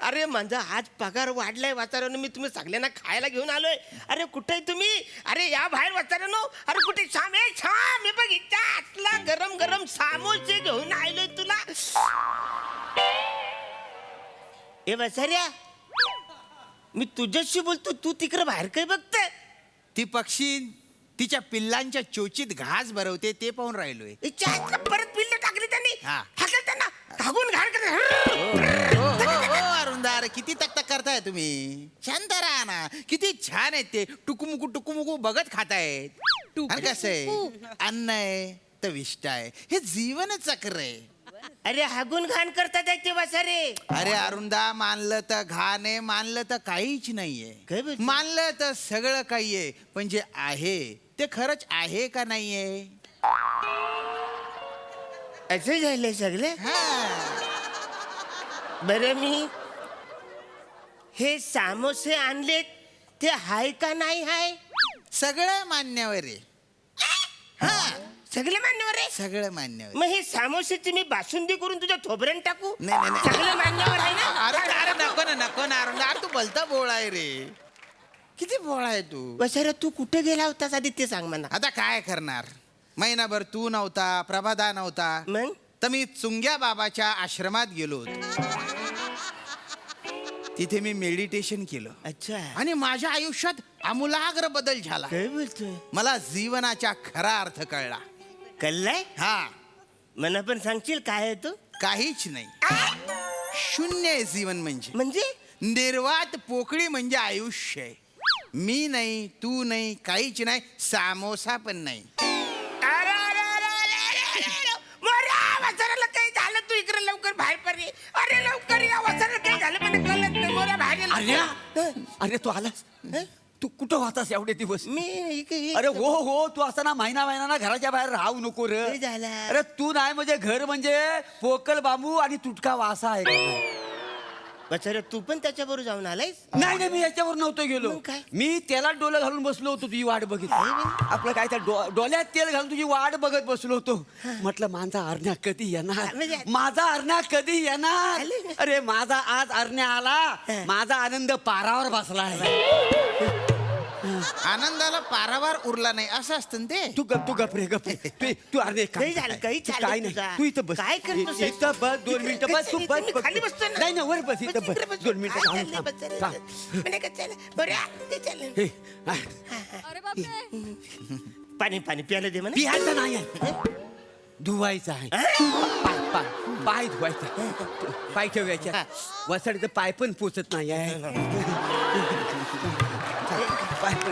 अरे माझा आज पगार वाढलाय वाचारानो, मी तुम्ही सगळ्यांना खायला घेऊन आलोय. अरे कुठे तुम्ही? अरे या बाहेर वाचारानो. अरे कुठे? छान आहे छान. मी बघ इथं आतला गरम गरम सामोसे घेऊन आलोय तुला. ए वाचाऱ्या, मी तुझ्याशी बोलतो, तू तिकडे बाहेर काय बघतोय? ती पक्षी तिच्या पिल्लांच्या चोचीत घास भरवते ते पाहून राहिलोय. परत पिल्ल टाकली त्यांनी. हा. हाकल त्यांना, घागून घाण करते. हो अरुणदार, किती तक करताय तुम्ही? शांत राहा ना. किती छान आहेत ते, टुकुमुकू बघत खातायत. आणि कसं आहे, अन्न आहे तर विष्ट आहे, हे जीवन चक्र आहे. अरे हागून घाण करतात ते वासारे. अरे अरुणदा, मानलं तर घाण आहे, मानलं तर काहीच काय नाहीये, बोलतो? मानलं तर सगळं काही आहे. पण जे आहे ते खरंच आहे का नाहीये? असं झालंय सगळं. हा. बरं, मी हे सामोसे आणलेत ते हाय का नाही हाय? सगळं मान्यवर आहे. हा, सगळे मान्यवर आहे. सगळं मान्यवर. मग हे सामोसेची मी बासुंदी करून तुझ्या थोबऱ्यात टाकू? नाही, नाही. सगळं मान्यवर आहे ना? अरे नको ना अरुणदा, अरे तू बोलता बोळा आहे रे. किती बोळा आहे तू. बसारा, तू कुठे गेला होतास आधी ते सांग मला. आता काय करणार, महिनाभर तू नव्हता, प्रभादा नव्हता, मग तर मी चुंग्या बाबाच्या आश्रमात गेलो होतो. तिथे मी मेडिटेशन केलं अच्छा. आणि माझ्या आयुष्यात आमूलाग्र बदल झाला. काय बोलतोय? मला जीवनाचा खरा अर्थ कळला. कळलाय? हा, मला पण सांगशील काय आहे तो? काहीच नाही. शून्य आहे जीवन म्हणजे निर्वात पोकळी म्हणजे आयुष्य आहे. मी नाही, तू नाही, काहीच नाही, सामोसा पण नाही. वासराला काही झालं, तू इकडे लवकर बाहेर पडे. अरे लवकर या, वासराला काही झालं पण कळत नाही. मोऱ्या बाहेर ये. आर्या, हं? अरे तू आलास? हं? तू कुठं होतास एवढे दिवस? मी अरे हो तू असं ना महिना घराच्या बाहेर राहू नको रे. काय झालं? अरे तू नाही म्हणजे घर म्हणजे पोकल बांबू आणि तुटका वासा आहे का? वासरा, तू पण त्याच्याबरोबर जाऊन आलायस? नाही मी याच्यावर नव्हतो गेलो. मग काय? मी त्याला डोलं घालून बसलो होतो, तुझी वाट बघित. आपलं काय त्या डोल्यात तेल घालून तुझी वाट बघत बसलो होतो. म्हटलं माझा अरण्या कधी येणार, म्हणजे- माझा अरण्या कधी येणार. आले. अरे माझा आज अरण्या आला, माझा आनंद पारावर बसलाय. आनंदाला पारावार उरला नाही असं असतं ना ते. तू गप रे. तू अरे काही झालं, काही तू झालं काय नाही, तुझा? तू इथं बस. काय करतोस? इथं बस 2 मिनिटं बस. तू बस. मी खाली बसतो ना. नाही वर बस. इथं इकडे बस 2 मिनिटं काय थांब, चाललंय, थांब, बस थांब. जरा. म्हणे का चालेल? बरं, ते चालेल. हे, हा. अरे बापरे. पाणी प्यायला दे म्हणा. पिहायचं नाही आहे, धुवायचं आहे. पाय धुवायचा, पाय ठेवायचा. वसाडीचं पाय पण पोचत नाही आहे. पाय पण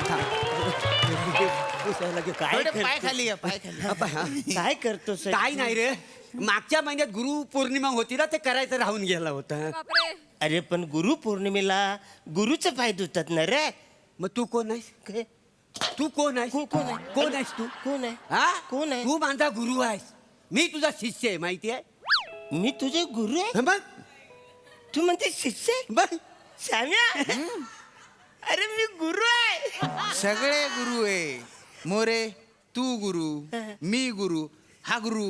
पुसायला घे. काय थोडे पाय करतो? खाली घ्या, पाय खाली. काय करतोस? काय नाही रे, मागच्या महिन्यात गुरु पौर्णिमा होती ना, ते करायचं राहून गेला होता. बापरे. अरे पण गुरु पौर्णिमेला गुरुचं पाय धुतात ना रे. मग तू कोण आहेस? काय? तू कोण आहेस? कोण आहे? कोण आहेस तू? कोण आहे? हा? कोण आहे? तू माझा गुरु आहेस, मी तुझा शिष्य आहे, माहिती आहे? मी तुझे गुरु आहे? बघ तू म्हणते शिष्य आहे? बघ. श्याम्या, अरे मी गुरु आहे. सगळे गुरु आहे. मोरे, तू गुरु, मी गुरु, हा गुरु.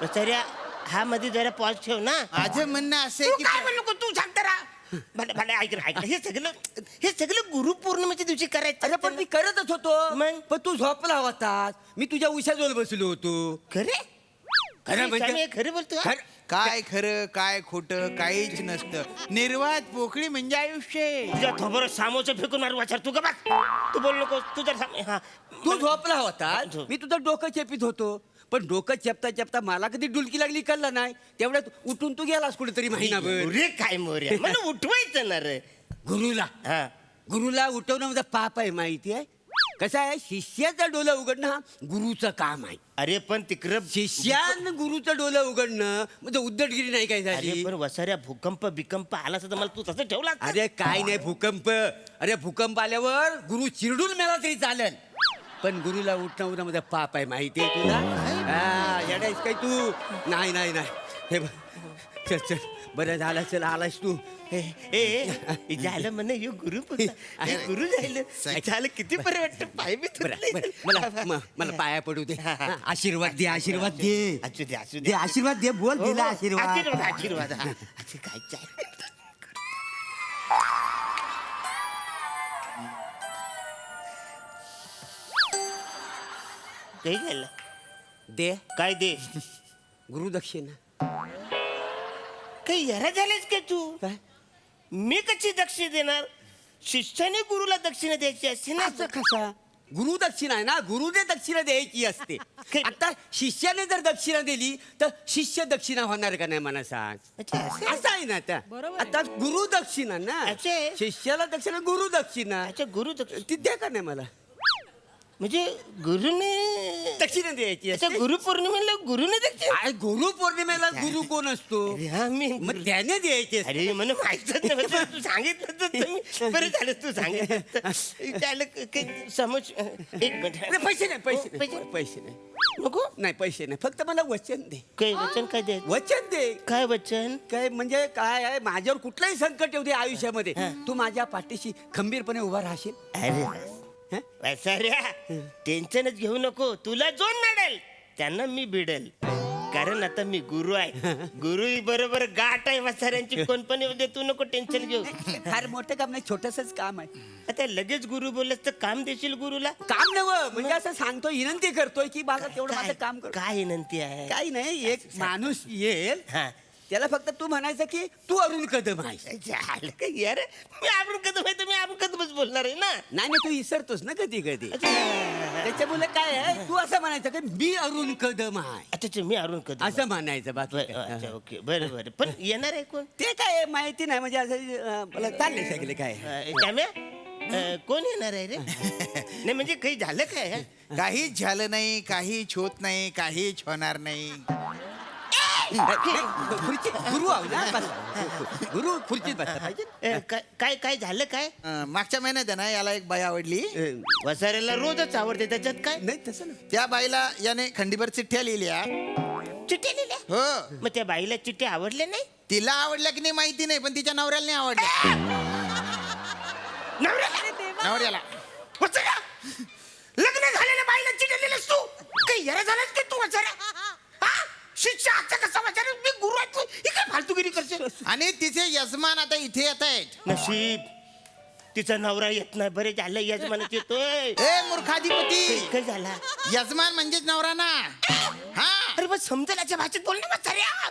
बचाऱ्या, हा मध्ये जरा पॉज ठेव ना. माझं म्हणणं असं तू आहे काय की म्हणू नको, तू सांगता राहा. भले ऐक ना, ऐक ना. हे सगळं गुरु पौर्णिमेच्या दिवशी करायचं. अरे पण मी करतच होतो, मग? पण तू झोपला होतास, मी तुझ्या उशाजवळ बसलो होतो. खरे खरं म्हणजे- श्याम्या, खरं बोलतो हा? काय खरं काय खोटं काहीच नसतं. निर्वात पोकळी म्हणजे आयुष्य आहे. तुझ्या थोबर सामोचं फेकून मारू वाचार. तू का बस, तू बोल नको. तू जर हा तू झोपला होता, झोप. मी तुझं डोकं चेपित होतो, पण डोकं चेपता चेपता मला कधी डुलकी लागली कळलं नाही. तेवढ्यात उठून तू गेलास कुठेतरी महिनाभर. रे काय मोर्या, मला उठवायचं ना रे. गुरुला गुरुला उठवणं म्हणजे पाप आहे, माहिती आहे? कसं आहे, शिष्याचं डोलं उघडणं हा गुरुचं काम आहे. अरे पण तिकडं शिष्यानं गुरुचं डोलं उघडणं म्हणजे उद्धटगिरी नाही काय अरे झाली. पण वसाऱ्या भूकंप बिकंप आला तर मला तू तसं ठेवला. अरे काय नाही भूकंप. अरे भूकंप आल्यावर गुरु चिरडून मेला तरी चालेल, पण गुरुला उठणं म्हणजे पाप आहे, माहिती आहे तुला? हा, येडायस काय तू? नाही हे बघ, चल बरं झालं चल आलास तू ए झालं म्हणे यो गुरु पुन्हा. हे गुरु झालं झालं किती बरं वाटतं पाय बी बरं धुतले. बरं मला पाया पडू दे हा, आशीर्वाद दे आशीर्वाद दे असू दे असू दे दे आशीर्वाद दे बोल दिला हो, आशीर्वाद आशीर्वाद आशीर्वाद हा. अच्छा, काय चाय. काही झालं दे काय दे गुरुदक्षिणा काही यरा झालेस का तू काय मी कशी दक्षिणा देणार शिष्याने गुरुला दक्षिणा द्यायची असते ना असं कसा गुरुदक्षिणा आहे ना गुरुने दक्षिणा द्यायची असते आता शिष्याने जर दक्षिणा दिली तर शिष्य दक्षिणा होणार का नाही मला सांग अच्छा, असं आहे. असं आहे ना आता बरोबर आहे. आता गुरु दक्षिणा ना अच्छा आहे. शिष्याला दक्षिणा गुरु दक्षिणा अच्छा गुरु ती द्या का नाही मला म्हणजे गुरुने दक्षिणा द्यायची अच्छा असते गुरु पौर्णिमेला गुरुने दक्षिणा अरे गुरु पौर्णिमेला गुरु कोण असतो अरे हा मी मग त्याने द्यायची असते. अरे मला माहितच नव्हतं तू सांगितलं तर तुम्ही बरं झालं तू सांगितलं त्याला काही समज एक मिनिट नाही, पैसे नाही पैसे हो, नाही पैसे नाही नको नाही पैसे नाही फक्त मला वचन दे काय वचन काय द्यायचं वचन दे काय वचन काय म्हणजे काय आहे माझ्यावर कुठलंही संकट येऊ दे आयुष्यामध्ये तू माझ्या पाठीशी खंबीरपणे उभा राहशील अरे हं? वसाऱ्या टेन्शनच घेऊ नको तुला जो नडेल त्यांना मी भिडेल कारण आता मी गुरु आहे गुरु बरोबर गाठ आहे वसाऱ्यांची कोण पण येऊ दे तू नको टेन्शन घेऊ फार मोठं काम नाही छोटसच काम आहे आता लगेच गुरु बोलस तर काम देशील गुरुला काम नव म्हणजे असं सांगतोय विनंती करतोय की माझं तेवढं माझं काम कर काय विनंती आहे काही नाही एक माणूस येईल हा त्याला फक्त तू म्हणायचं की तू अरुण कदम आहेस झालं का यार मी आपण कदम आहे तर मी आपण कदमच बोलणार आहे ना नाही नाही तू विसरतोस ना कधी कधी अच्छा त्याच्यामुळे काय आहे तू असं म्हणायचं की मी अरुण कदम आहे अच्छा मी अरुण कदम असं म्हणायचं बाकी बरं, काय. अच्छा ओके बरं बरं पण येणार आहे कोण ते काय आहे, माहिती नाही म्हणजे असं मला चालले सगळे काय श्याम्या कोण येणार आहे रे नाही म्हणजे काही झालं काय काहीच झालं नाही काहीच होत नाही काहीच होणार नाही खुर्ची गुरु आहो ना बस गुरु खुर्चीत बसता पाहिजे काय काय झालं काय मागच्या महिन्यात आहे ना याला एक बाई आवडली वसाऱ्याला रोजच आवडते त्याच्यात काय नाही तसं नाही त्या बाईला याने खंडीभर चिठ्ठ्या लिहिल्या चिठ्ठी लिहिल्या हो मग त्या बाईला चिठ्ठी आवडल्या नाही तिला आवडल्या की नाही माहिती नाही पण तिच्या नवऱ्याला नाही आवडल्या नवऱ्याला नवऱ्याला वसाऱ्या लग्न झालेल्या बाईला चिठ्ठी लिहिलीस तू काही यारा झालास की तू वसाऱ्या हा? शिष्य आजचा कसा वसाऱ्या मी गुरु आहे तू ही काय फालतूगिरी करशील आणि तिचे यजमान आता इथे येत आहेत नशीब तिचा नवरा येत नाही बरे झालं यजमानच येतोय ए मूर्खाधिपती काय झाला यजमान म्हणजेच नवरा ना हा अरे बस समजेल याच्या भाषेत बोल ना वसाऱ्या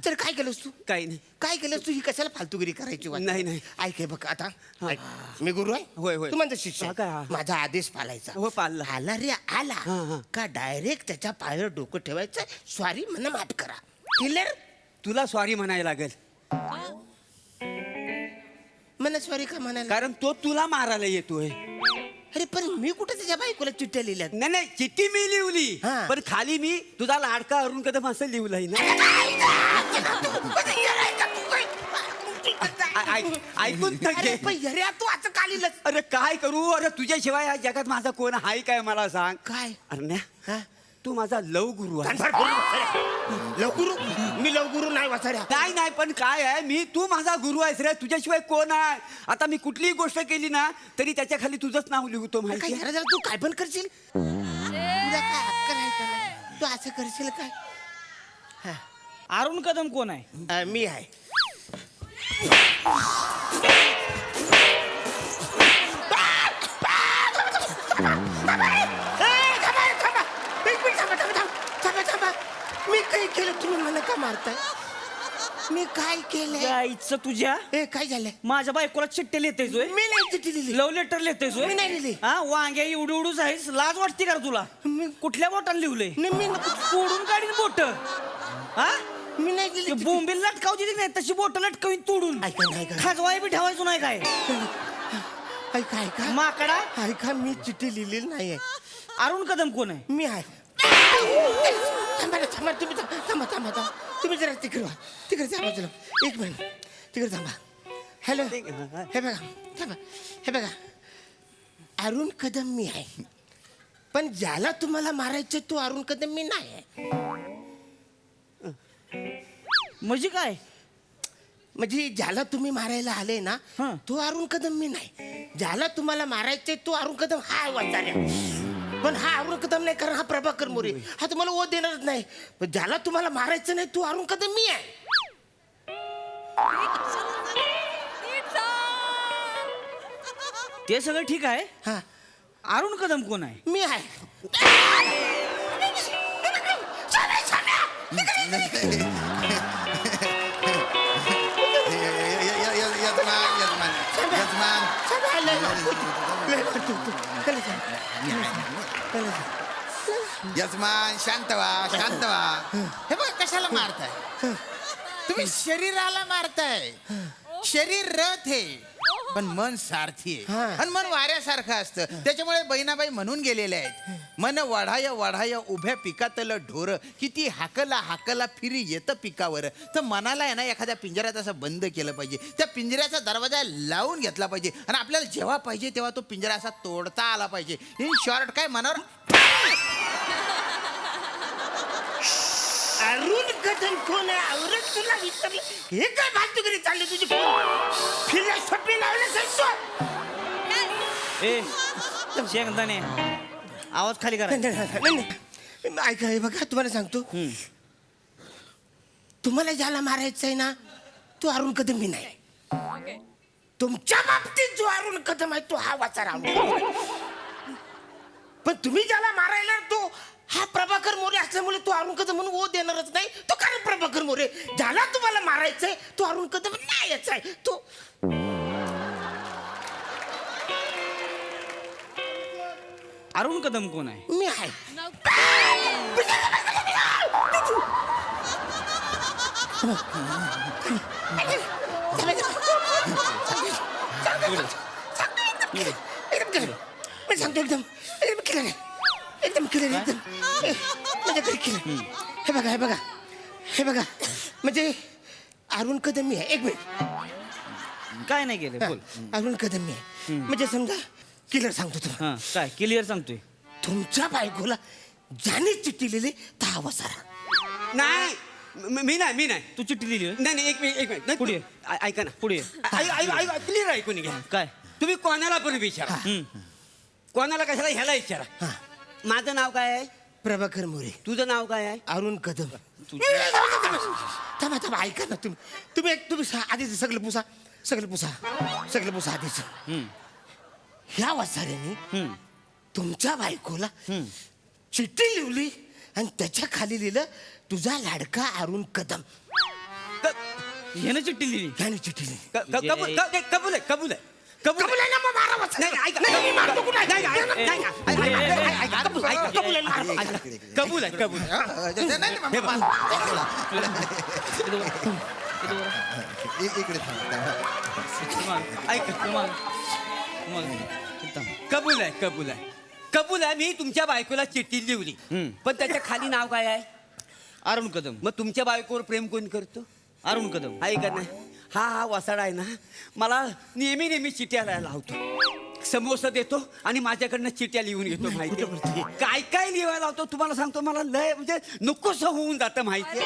तर काय केलंस तू काही नाही काय केलंस तू ही कशाला फालतूगिरी करायची वाट? नाही, नाही. ऐक हे बघ आता ऐक. मी गुरु आहे होय, होय. तू माझा शिष्य हा आहे. का? माझा आदेश पाळायचा हो, पाळला. आला रे आला हा, हा. का डायरेक्ट त्याच्या पायावर डोकं ठेवायचं सॉरी म्हणा माफ करा क्लिअर तुला सॉरी म्हणायला लागेल मला सॉरी का म्हणायला कारण तो तुला मारायला येतोय अरे पण मी कुठे त्याच्या बायकोला चिठ्ठ्या लिहिल्यात नाही नाही चिठ्ठी मी लिहिली हा. पण खाली मी तुझा लाडका अरुण कदम असं लिहिलंय ना ऐकून तर अरे घे. पण यऱ्या तू असं का लिहिलंस? अरे काय करू अरे तुझ्याशिवाय या जगात माझा कोण आहे काय मला सांग काय अरण्या हा? तू माझा लव गुरु आहे कानफाड बोलू वसाऱ्या. लवगुरु मी लवगुरु नाही वसाऱ्या नाही नाही पण काय आहे मी तू माझा गुरु आहेस रे तुझ्याशिवाय कोण आहे आता मी कुठलीही गोष्ट केली ना तरी त्याच्या खाली तुझंच नाव लिहतो काय माहिती आहे? झालं तू काय पण करशील तुला काय हक्क नाही त्याला? तू असं करशील काय अरुण कदम कोण आहे मी आहे मी काय केलं तुम्ही मला का मारताय मी काय केलंय जायचं तुझ्या ए काय झालंय माझ्या बायकोला चिठ्ठी लिहितेस होय मी नाही चिठ्ठी लिहिली लव्ह लेटर लिहितेस होय मी नाही लिहिली. हा वांग्या एवढी एवढूच आहेस लाज वाटते का रे तुला मी कुठल्या बोटाने लिहलंय नाही, मी नको. तोडून काढीन बोट हा मी नाही ते लिहिली चिठ्ठी. बोंबील लटकावची की नाही तशी बोट लटकवीन तोडून ऐका ना, ऐका ना. खाजवाय बी ठेवायचो नाही काय ऐका ऐका माकडा ऐका मी चिठ्ठी लिहिलेली नाहीये अरुण कदम कोण आहे मी आहे थांबा ना, थांबा तुम्ही थांबा थांबा थांबा तुम्ही जरा तिकडे व्हा तिकडे थांबा चला एक मिनिट तिकडे थांबा हॅलो हे बघा थांबा हे बघा अरुण कदम मी आहे पण ज्याला तुम्हाला मारायचं तो अरुण कदम मी नाही आहे म्हणजे काय म्हणजे ज्याला तुम्ही मारायला आले ना हा. तो अरुण कदम मी नाही. ज्याला तुम्हाला मारायचे तो अरुण कदम हा वाचाऱ्या. पण हा अरुण कदम नाही, कारण हा प्रभाकर मोरे हा तुम्हाला ओ देणारच नाही. पण ज्याला तुम्हाला मारायचं नाही तो अरुण कदम मी आहे. ते सगळं ठीक आहे. हा अरुण कदम कोण आहे? मी आहे. यजमान शांत व्हा. हे बघ कशाला मारताय तुम्ही? शरीराला मारताय. शरीर रथ आहे पण मन सारथी आहे. आणि मन वाऱ्यासारखं असतं. त्याच्यामुळे बहिणाबाई म्हणून गेलेले आहेत, मन वाढाय वाढाय उभ्या पिकातलं ढोर, किती हाकला फिरी येतं पिकावर. तर मनाला आहे ना एखाद्या पिंजऱ्यात असं बंद केलं पाहिजे. त्या पिंजऱ्याचा दरवाजा लावून घेतला पाहिजे आणि आपल्याला जेव्हा पाहिजे तेव्हा तो पिंजरा असा तोडता आला पाहिजे. इन शॉर्ट काय मनावर अरुण कदम कोण आहे? आवरत तुला विचारलं. हे काय फालतूगिरी चालली तुझी? फिलॉसॉफी लावलं सांगतो. ए शेंगदाणे आवाज खाली करा. नाही ऐका, हे बघा तुम्हाला सांगतो, तुम्हाला ज्याला मारायचं आहे ना तो अरुण कदम मी नाही. तुमच्या बाबतीत जो अरुण कदम आहे तो हा वाचार अरुण. पण तुम्ही ज्याला मारायला तो हा प्रभाकर मोरे असल्यामुळे तो अरुण कदम म्हणून ओ देणारच नाही. तो कारण प्रभाकर मोरे. ज्याला तुम्हाला मारायचंय तो अरुण कदम नाहीच आहे. तो अरुण कदम कोण आहे? मी आहे. मी सांगतो एकदम क्लिअर, एकदम क्लिअर, एकदम म्हणजे क्लिअर. हे बघा म्हणजे अरुण कदम मी आहे. एक मिनिट. काय नाही केलं बोल. अरुण कदम मी आहे म्हणजे समजा क्लिअर सांगतो तुला. हा काय क्लिअर सांगतोय. तुमच्या बायकोला ज्याने चिठ्ठी लिहिली तर वसारा. नाही मी नाही. तू चिठ्ठी लिहिली होय? नाही एक मिनिट नाही, पुढे. ऐका ना पुढे. क्लिअर ऐकून घ्या. काय? तुम्ही कोणाला पण विचारा. कोणाला कशाला ह्याला विचारा. माझं नाव काय आहे? प्रभाकर मोरे. तुझं नाव काय आहे? अरुण कदम. थांबा ऐका ना तुम्ही आधीच सगळं पुसा आधीच. ह्या वाचाऱ्याने तुमच्या बायकोला चिठ्ठी लिहिली आणि त्याच्या खाली लिहिलं तुझा लाडका अरुण कदम. ह्यानं चिठ्ठी लिहिली. ह्याने चिठ्ठी लिहिली. कबूल आहे. कबूल आहे ना, मग मारा वाचारा. नाही, ऐका. नाही, मी मारतो कुठं? नाही, ऐका. कबूल आहे, मारा. कबूल आहे. इकडे कबूल आहे. मी तुमच्या बायकोला चिठ्ठी लिहिली पण त्याच्या खाली नाव काय आहे? अरुण कदम. मग तुमच्या बायकोवर प्रेम कोण करतो? अरुण कदम. आहे का नाही? हा वसाडा आहे ना, मला नेहमी चिठ्ठ्या लावतो, समोसा देतो आणि माझ्याकडनं चिठ्ठ्या लिहून घेतो. माहिती काय लिहायला लावतो तुम्हाला सांगतो. मला लय म्हणजे नकोस होऊन जातं. माहिती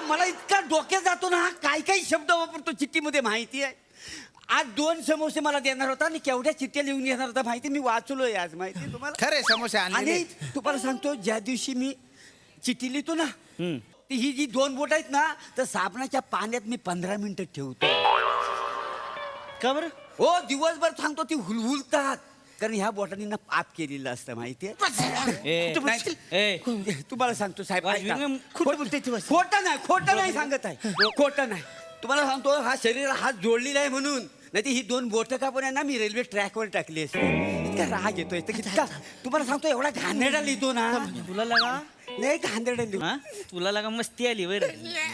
मला इतका डोक्यात जातो ना, हा काय शब्द वापरतो चिठ्ठीमध्ये. माहिती आहे आज 2 समोसे मला देणार होता आणि केवढ्या चिठ्ठ्या लिहून घेणार होता माहिती. मी वाचलोय आज. माहिती तुम्हाला. खरे समोसे आणले. आणि तुम्हाला सांगतो, ज्या दिवशी मी चिठ्ठी लिहितो ना, ती ही जी 2 बोट आहेत ना, तर साबणाच्या पाण्यात मी 15 मिनिटं ठेवतो. का बरं? हो दिवसभर सांगतो ती हुलहुलतात, कारण ह्या बोटांनी ना पाप केलेलं असतं. माहितीये. तुम्हाला सांगतो साहेब, खोटं नाही सांगत आहे. खोटं नाही. तुम्हाला सांगतो, हा शरीर हात जोडलेला आहे म्हणून. नाही ही 2 बोटं का पण आहे ना, मी रेल्वे ट्रॅकवर टाकली असते. इतका राग येतोय इतका. तुम्हाला सांगतो, एवढा घाणेरडा लिहितो ना. तुला लागा नाही घाणेरडा लिहितो. हा? तुला लागा मस्ती आली वर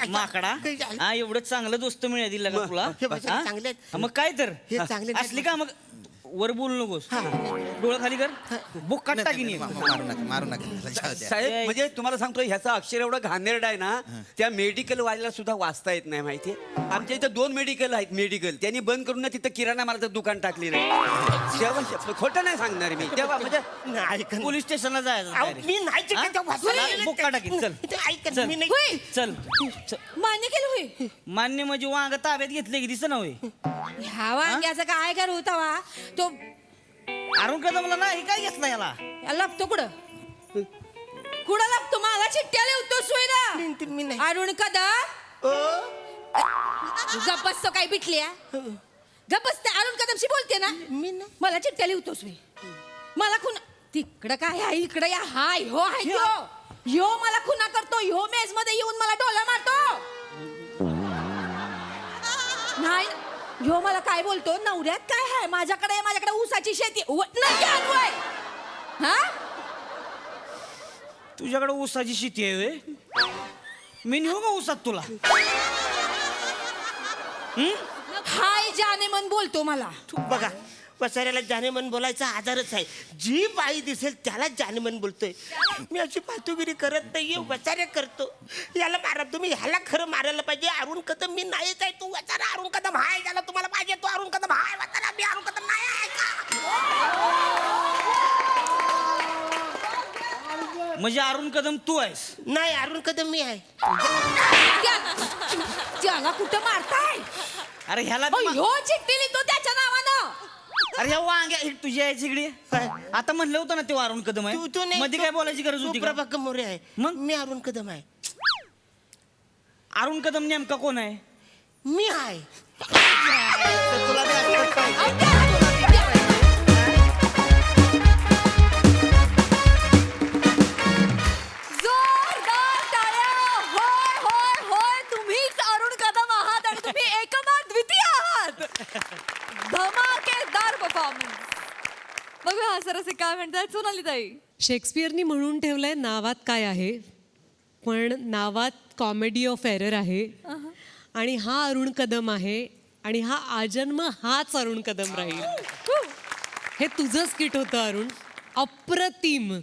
माकडा. हा एवढं चांगलं दोस्त मिळाली लागा तुला. हे बघा, हा? चांगले आहेत. हा, मग काय तर हे चांगले नाहीत. असली का मग वर बोलू नकोस डोळं खाली कर बुक्कात टाकीन एक. मारू नका जाऊ द्या. साहेब म्हणजे तुम्हाला सांगतो ह्याचा अक्षर एवढं घाणेरडा आहे ना त्या मेडिकल वाल्याला सुद्धा वाचता येत नाही माहितीये. आमच्या इथं 2 मेडिकल आहेत मेडिकल त्यांनी बंद करून ना तिथं किराणा मालाचं दुकान टाकलेलं आहे. जेव्हा खोटं नाही सांगणार मी तेव्हा म्हणजे नाही, ऐका ना. पोलीस स्टेशनला जायचं अहो, direct. मी नाही चिट्ट्या त्या वाचायला हा? गेले. बुक्का टाकीन चल ऐका ना, चल. मी नाही. होय चल मान्य केलं होय मान्य म्हणजे वांग ताब्यात घेतले की दिसत ना होय. ह्या वांग्याचा काय कर होता वा तो अरुण कदमला नाही काय घेतला याला. लपतो कुठं कुठं लपतो मला चिठ्ठ्या लिहतो सोय मी नाही. ना अरुण कदम गप्पस तो काय पिटल्या गप्पस त्या अरुण कदमशी बोलते ना मी नाही. मला चिठ्ठ्या लिहतोस मी मला खुना तिकडं काय आहे इकडं या हाय हो हाय ह्यो मला खुना करतो ह्यो मेज मध्ये येऊन मला डोला मारतो नाही ह्यो मला काय बोलतो नवऱ्यात काय आहे माझ्याकडे ऊसाची शेती नाही आणवय हा तुझ्याकडे ऊसाची शेती आहे व्हय? मी नेऊ का ऊसात तुला. हाय जाने मन बोलतो मला तू बघा वसाऱ्याला जानेमन बोलायचा आधारच आहे. जी बाई दिसेल त्याला जानेमन बोलतोय. मी अशी फालतूगिरी करत नाहीये वसाऱ्या करतो. याला मारा तुम्ही ह्याला खरं मारायला पाहिजे. अरुण कदम मी नाहीच आहे. तू वसारा अरुण कदम हाय ज्याला तुम्हाला पाहिजे तो अरुण कदम हाय वसारा मी अरुण कदम नाही आहे का. म्हणजे अरुण कदम तू आहेस. नाही अरुण कदम मी आहे. त्याला कुठं मारताय अरे ह्याला ह्यो चिठ्ठी लिहितो त्याच्या नावानं अरे ह्या वांग्या ही तुझ्या यायची इकडे आता म्हणलं होतं ना तेव्हा अरुण कदम तू आहे नाही मध्ये तू- काय बोलायची गरज तू होती का? प्रभाकर मोरे आहे. मग? मी अरुण कदम आहे. अरुण कदम नेमका कोण आहे. मी आहे. तुला बी असलंच पाहिजे. जोरदार टाळ्या होय होय होय तुम्हीच अरुण कदम आहात आणि तुम्ही एकमात्र द्वितीय आहात धमाकेदार परफॉर्मन्स बघूया हा सरसे काय म्हणतात सोनाली ताई शेक्सपियरनी म्हणून ठेवलंय नावात काय आहे पण नावात कॉमेडी ऑफ एरर आहे आणि हा अरुण कदम आहे आणि हा आजन्म हाच अरुण कदम राहील. हे तुझं स्किट होतं अरुण. अप्रतिम.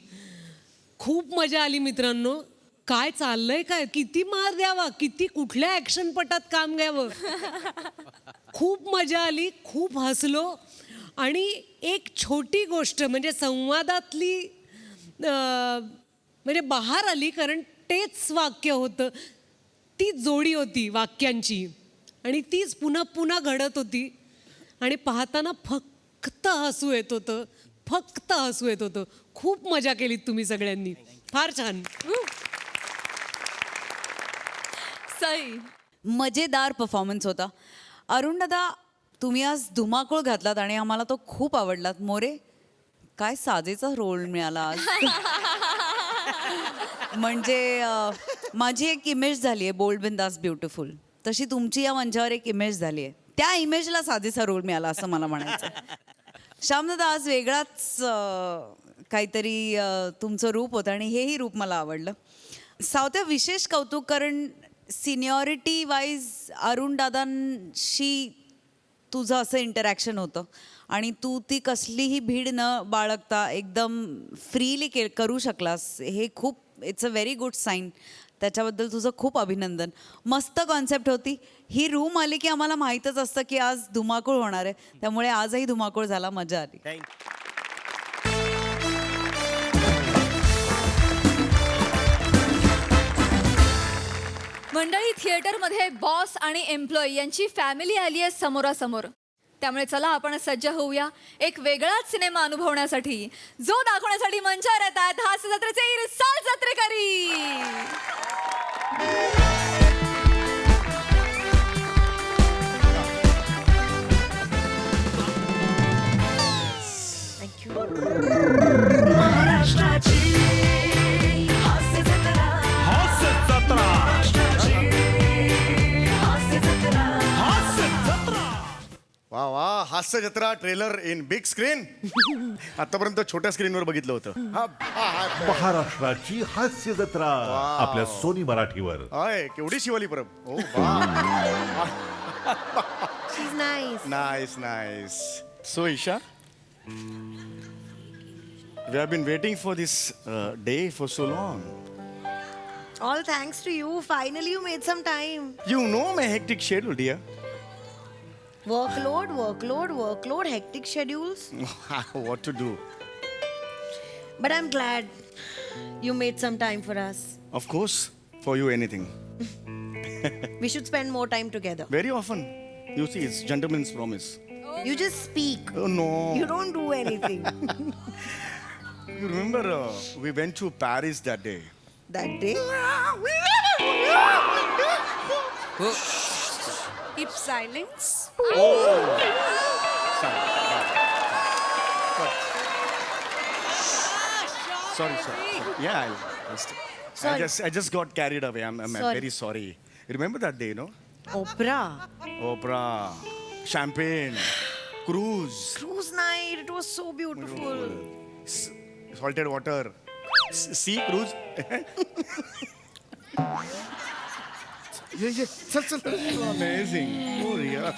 खूप मजा आली मित्रांनो. काय चाललंय काय किती मार द्यावा किती कुठल्या ऍक्शन पटात काम घ्यावं. खूप मजा आली खूप हसलो आणि एक छोटी गोष्ट म्हणजे संवादातली म्हणजे बहार आली कारण तेच वाक्य होतं ती जोडी होती वाक्यांची आणि तीच पुन्हा पुन्हा घडत होती आणि पाहताना फक्त हसू येत होतं फक्त हसू येत होतं. खूप मजा केलीत तुम्ही सगळ्यांनी. फार छान. सई मजेदार परफॉर्मन्स होता. अरुण दादा तुम्ही आज धुमाकूळ घातलात आणि आम्हाला तो खूप आवडलात. मोरे काय साजेचा रोल मिळाला आज. म्हणजे माझी एक इमेज झाली आहे बोल्ड बिंदास ब्युटिफुल तशी तुमची या मंचावर एक इमेज झाली आहे. त्या इमेजला साजेसा रोल मिळाला असं मला म्हणायचं. श्यामदादा आज वेगळाच काहीतरी तुमचं रूप होतं आणि हेही रूप मला आवडलं. सावत्या विशेष कौतुक कारण सिनियरिटी वाईज अरुण दादांशी तुझं असं इंटरॅक्शन होतं आणि तू ती कसलीही भीड न बाळगता एकदम फ्रीली करू शकलास. हे खूप it's a very good sign. त्याच्याबद्दल तुझं खूप अभिनंदन. मस्त कॉन्सेप्ट होती. ही रूम आली की आम्हाला माहीतच असतं की आज धुमाकूळ होणार आहे त्यामुळे आजही धुमाकूळ झाला. मजा आली. मंडळी थिएटरमध्ये बॉस आणि एम्प्लॉई यांची फॅमिली आली आहे समोरासमोर. त्यामुळे चला आपण सज्ज होऊया एक वेगळाच सिनेमा अनुभवण्यासाठी जो दाखवण्यासाठी मंचावर येत आहेत हास्य जत्रेचे इरसाल जत्रेकरी. वा वा हास्य जत्रा ट्रेलर इन बिग स्क्रीन. आतापर्यंत छोट्या स्क्रीनवर बघितलं होतं. महाराष्ट्राची हास्य जत्रा आपल्या सोनी मराठीवर. अय केवढी Shivali Parab. Oh nice nice. So Isha We have been waiting for this day for so long. All thanks to you. Finally, you made some time. You know my hectic schedule, dear. Workload, hectic schedules. What to do? But I'm glad you made some time for us. Of course, for you anything. We should spend more time together. Very often. You see, it's gentleman's promise. You just speak. Oh no. You don't do anything. You remember we went to Paris that day. That day? Keep silence. Sorry. Yeah, I just got carried away. I'm Sorry. very sorry. You remember that day, no? Opera. Champagne, cruise, Cruise night. It was so beautiful. salted water, sea cruise. Amazing. Oh yeah.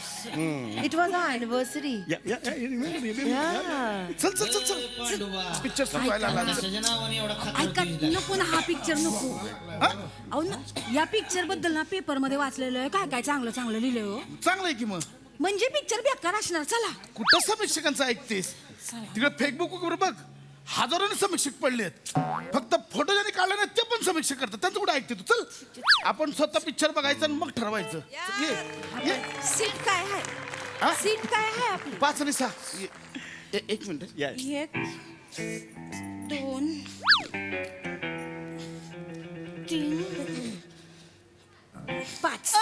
It was our anniversary. Yeah. You remember? Yeah. चल picture सुरू ऐका नको ना हा picture नको अहो ना या पिक्चर बद्दल ना पेपर मध्ये वाचलेलं आहे काय काय चांगलं चांगलं लिहिलंय हो चांगलं आहे की मग म्हणजे पिक्चर बेकार असणार चला कुठं समीक्षकांचं ऐकतेस तिकडे फेसबुक वर बघ हजारोने समीक्षक पडलेत फक्त फोटो ज्याने काढले नाही ते पण समीक्षक करतात त्यांचं कुठं ऐकते तू चल आपण स्वतः पिक्चर बघायचं आणि मग ठरवायचं ये सीट काय हा? आहे सीट काय आहे आपली 5 आणि 6 एक मिनिट Yeah. 1 2 3 5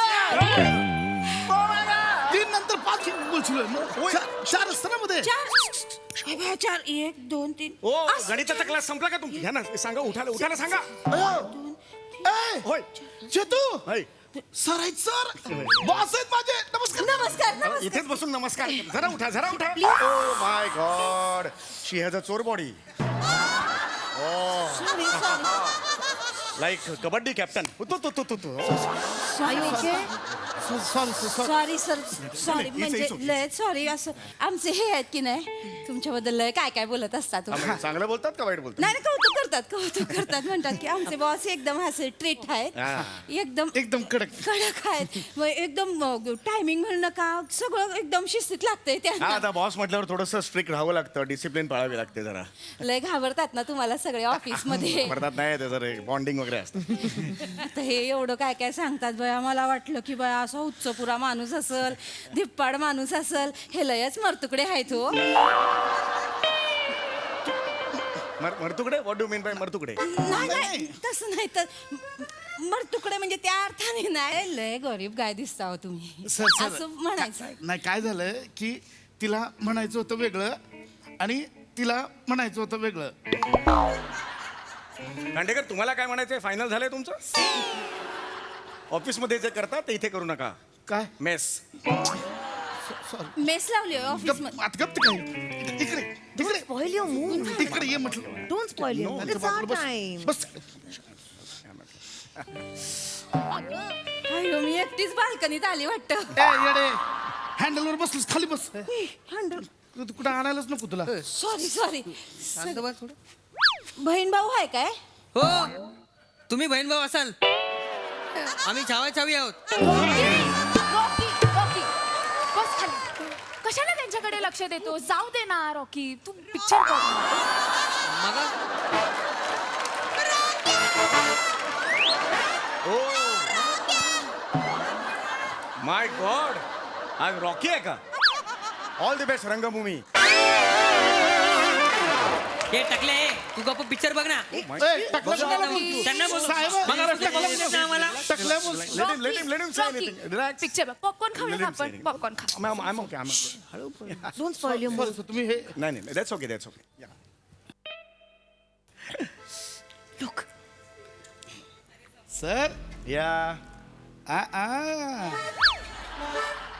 3 नंतर 5 बोलशील 4 असतं ना मध्ये 4 1 2 3 ओ गणिताचा क्लास संपला का तुमचा? घ्या ना सांगा उठायला सांगा. होय. चेतू होय. सर आहेत सर बॉस आहेत माझे नमस्कार इथेच बसून नमस्कार. जरा उठा. Oh my God. She has a chor body. Like kabaddi captain. Sorry sir sorry म्हणजे लय सॉरी असं आमचे हे आहेत की नाही तुमच्याबद्दल लय काय काय बोलत असतात तुम्ही. चांगलं बोलतात का वाईट बोलतात? नाही कौतुक करतात म्हणतात की आमचे बॉस एकदम असे ट्रीट आहेत एकदम कडक आहेत मग एकदम टायमिंग म्हणणं का सगळं एकदम शिस्तीत लागतंय हा त्यांना आता बॉस म्हटल्यावर थोडस स्ट्रिक्ट राहावं लागतं डिसिप्लिन पाळावी लागते जरा लय घाबरतात ना तुम्हाला सगळे ऑफिस मध्ये पडतात नाही ते जरा बॉन्डिंग वगैरे असतं. आता हे एवढं काय काय सांगतात बया मला वाटलं की बया असा उच्चपुरा माणूस असल धिप्पाड माणूस असल हे लयच मरतुकडे आहेत हो. मरतुकडे व्हॉट डू मीन बाय मरतुकडे? नाही तसं नाही तर मरतुकडे म्हणजे त्या अर्थाने नाही लय गरीब गाय दिसता हो तुम्ही असं म्हणायचं नाही काय झालं की तिला म्हणायचं होतं वेगळं आणि तिला म्हणायचं होतं वेगळं. दांडेकर तुम्हाला काय म्हणायचंय? फायनल झालंय तुमचं? ऑफिस मध्ये जे करतात ते इथे करू नका. काय मेस. मेस लावली ऑफिस मध्ये गप्प काय इकडे Spoil your mood. इकडे ये म्हटलं Don't spoil your mood. It's our time. बस अयो मी एकटीच बाल्कनीत आली वाटतं. येडे हँडलवर बसलीस खाली बस तू कुठं आणायलाच नको तुला. सॉरी बहीण भाऊ आहे काय? हो तुम्ही बहीण भाऊ असाल आम्ही छावी आहोत. रॉकी बस खाली. कशाला त्यांच्याकडे लक्ष देतो? जाऊ दे ना रॉकी तू पिक्चर बघ. माय गॉड आज रॉकी आहे का? ऑल द बेस्ट रंगभूमी. हे टाकले तू गप्प पिक्चर बघ ना. त्यांना बोल आम्हाला Let him say anything. Relax. Picture popcorn खाऊया का आपण? पॉपकॉर्न खा. I'm okay. Don't spoil your mood. तुम्ही हे नाही that's okay. Yeah. Look. Sir या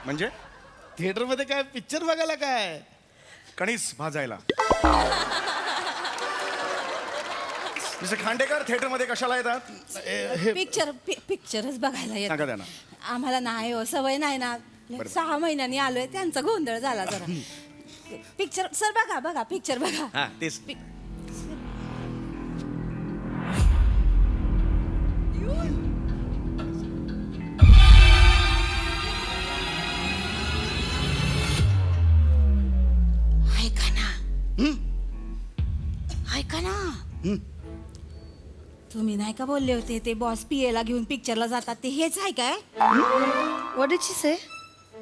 म्हणजे थिएटर मध्ये काय पिक्चर बघायला काय कणीस भाजायला. जसे खांडेकर थिएटर मध्ये कशाला येतात? पिक्चरच बघायला येत सांगा त्यांना. आम्हाला नाही हो सवय नाही ना 6 महिन्यांनी आलोय त्यांचा गोंधळ झाला जरा. पिक्चर सर बघा बघा पिक्चर बघा हा तेच ऐका ना ऐका ना तुम्ही नाही का बोलले होते ते बॉस पीएला घेऊन पिक्चरला जातात ते हेच आहे काय What did she say?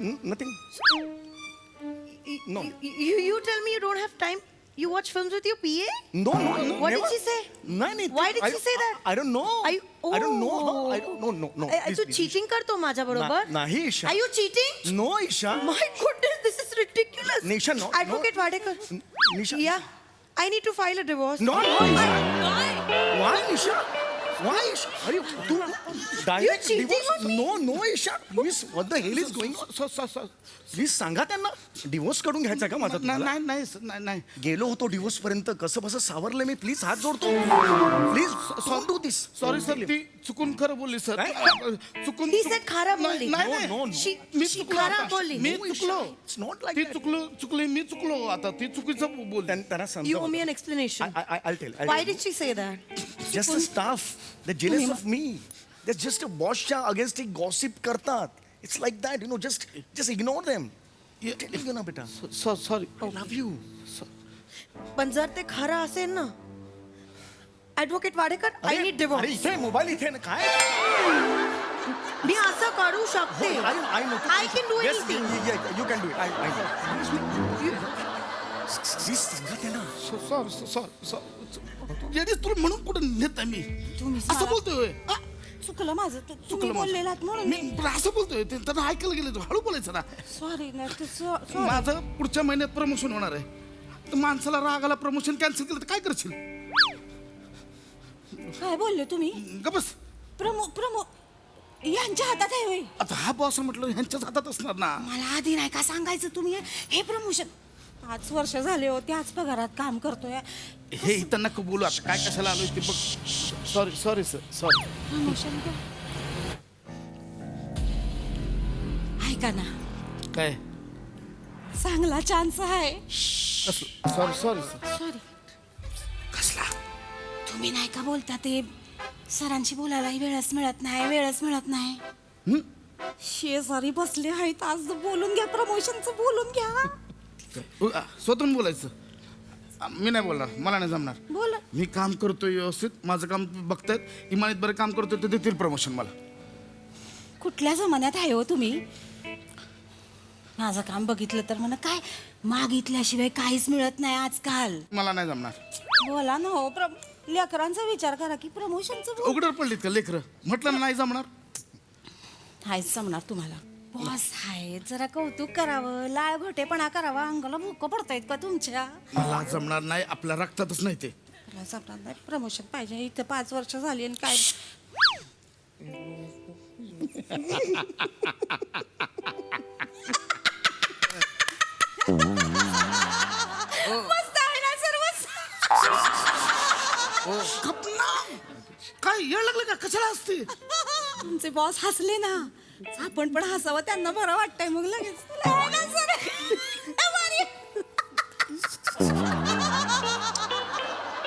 Nothing no You tell me you don't have time. You watch films with your PA? No no What did she say? नाही Why did she say that? I don't know. Are you, I don't know. Oh. I don't know. No, no. तू cheating करतो माझ्या बरोबर? नाही Isha. Are you cheating? No, Isha. My goodness, this is ridiculous. Nisha, no, Advocate Wadekar. Nisha. Yeah. I need to file a divorce. No, no, Isha. Why, Nisha? Why, Isha? Are you direct cheating divorce? on me? No, no, Isha. Please, what the hell is going on? Please सांगा त्यांना divorce काढून घ्यायचा का माझा तुम्हाला? नाही नाही गेलो होतो डिवोर्स पर्यंत कसं बसं सावरलं मी प्लीज हात जोडतो please don't do this sorry sir ती चुकून खरं बोलली सर चुकून He said खरा बोलली. नाही, No, no, no. Me She चुकलो खरा आता. बोलली. मी चुकलो इट्स नॉट लाईक ती चुकली मी चुकलो आता ती चुकीचं बोल त्यांना You owe me an explanation. I'll tell. Why did she say that? Just the staff, they're jealous of me. They're just a bossच्या against एक gossip करतात. It's like that, you know. Just ignore them. Telling you ना बेटा. Sorry I love you. पण जर ते खरं असेल ना ऍडव्होकेट वाडेकर आय नीड अरे डिवोर्स. इथे मोबाईल इथे ना काय? मी असं करू शकते. I know. I can do Yes, anything. yeah, you can do it. I know. Please सांगा त्यांना. सॉरी लेडीज तुला म्हणून कुठं नेत मी तुम्ही असं बोलतोय चुकलं माझं तुम्ही चुकलं माझं. बोललेलात म्हणून मी पण असं बोलतोय त्यांना ऐकायला गेलं हळू बोलायचं ना सॉरी माझं पुढच्या महिन्यात प्रमोशन होणार आहे तर माणसाला रागाला प्रमोशन कॅन्सल केलं तर काय करशील काय बोलले तुम्ही गबस प्रमो प्रमो यांच्या हातात आहे होय आता हा बॉस म्हटलं ह्यांच्याच हातात असणार ना मला आधी नाही का सांगायचं तुम्ही हे प्रमोशन 5 वर्ष झाले हो त्याच पगारात काम करतोय हे इथं नको बोलू आता काय कशाला आलोय ते बघ सॉरी सर सॉरी प्रमोशन ऐका ना काय चांगला चान्स आहे सॉरी सर सॉरी कसला तुम्ही नाही का बोलता ते सरांशी बोलायलाही वेळच मिळत नाही शेजारी बसले आहेत आज बोलून घ्या प्रमोशनचं बोलून घ्या स्वतःहून बोलायचं मी नाही बोलणार मला नाही जमणार बोला मी काम करतोय व्यवस्थित माझं काम बघतायत इमानीत बरं काम करतोय ते देतील प्रमोशन मला कुठल्या जमान्यात आहे हो तुम्ही माझं काम बघितलं तर म्हणा काय मागितल्याशिवाय काहीच मिळत नाही आजकाल मला नाही जमणार बोला ना हो लेकरांचा विचार करा की प्रमोशनचं उघडर पडलीत का लेकरं म्हटलं ना नाही जमणार हायच जमणार तुम्हाला बॉस आहे जरा कौतुक करावं लाळ घोटेपणा करावा अंगाला भूक पडतायत का तुमच्या मला जमणार नाही आपल्या रक्तातच नाही ते मला जमणार नाही प्रमोशन पाहिजे इथं 5 वर्ष झाली आणि काय मस्त आहे ना सर्वच काय येळ लागलं का कशाला असते तुमचे बॉस हसले ना आपण पण हसावं त्यांना बरं वाटतंय मग लगेच नाही ना सर.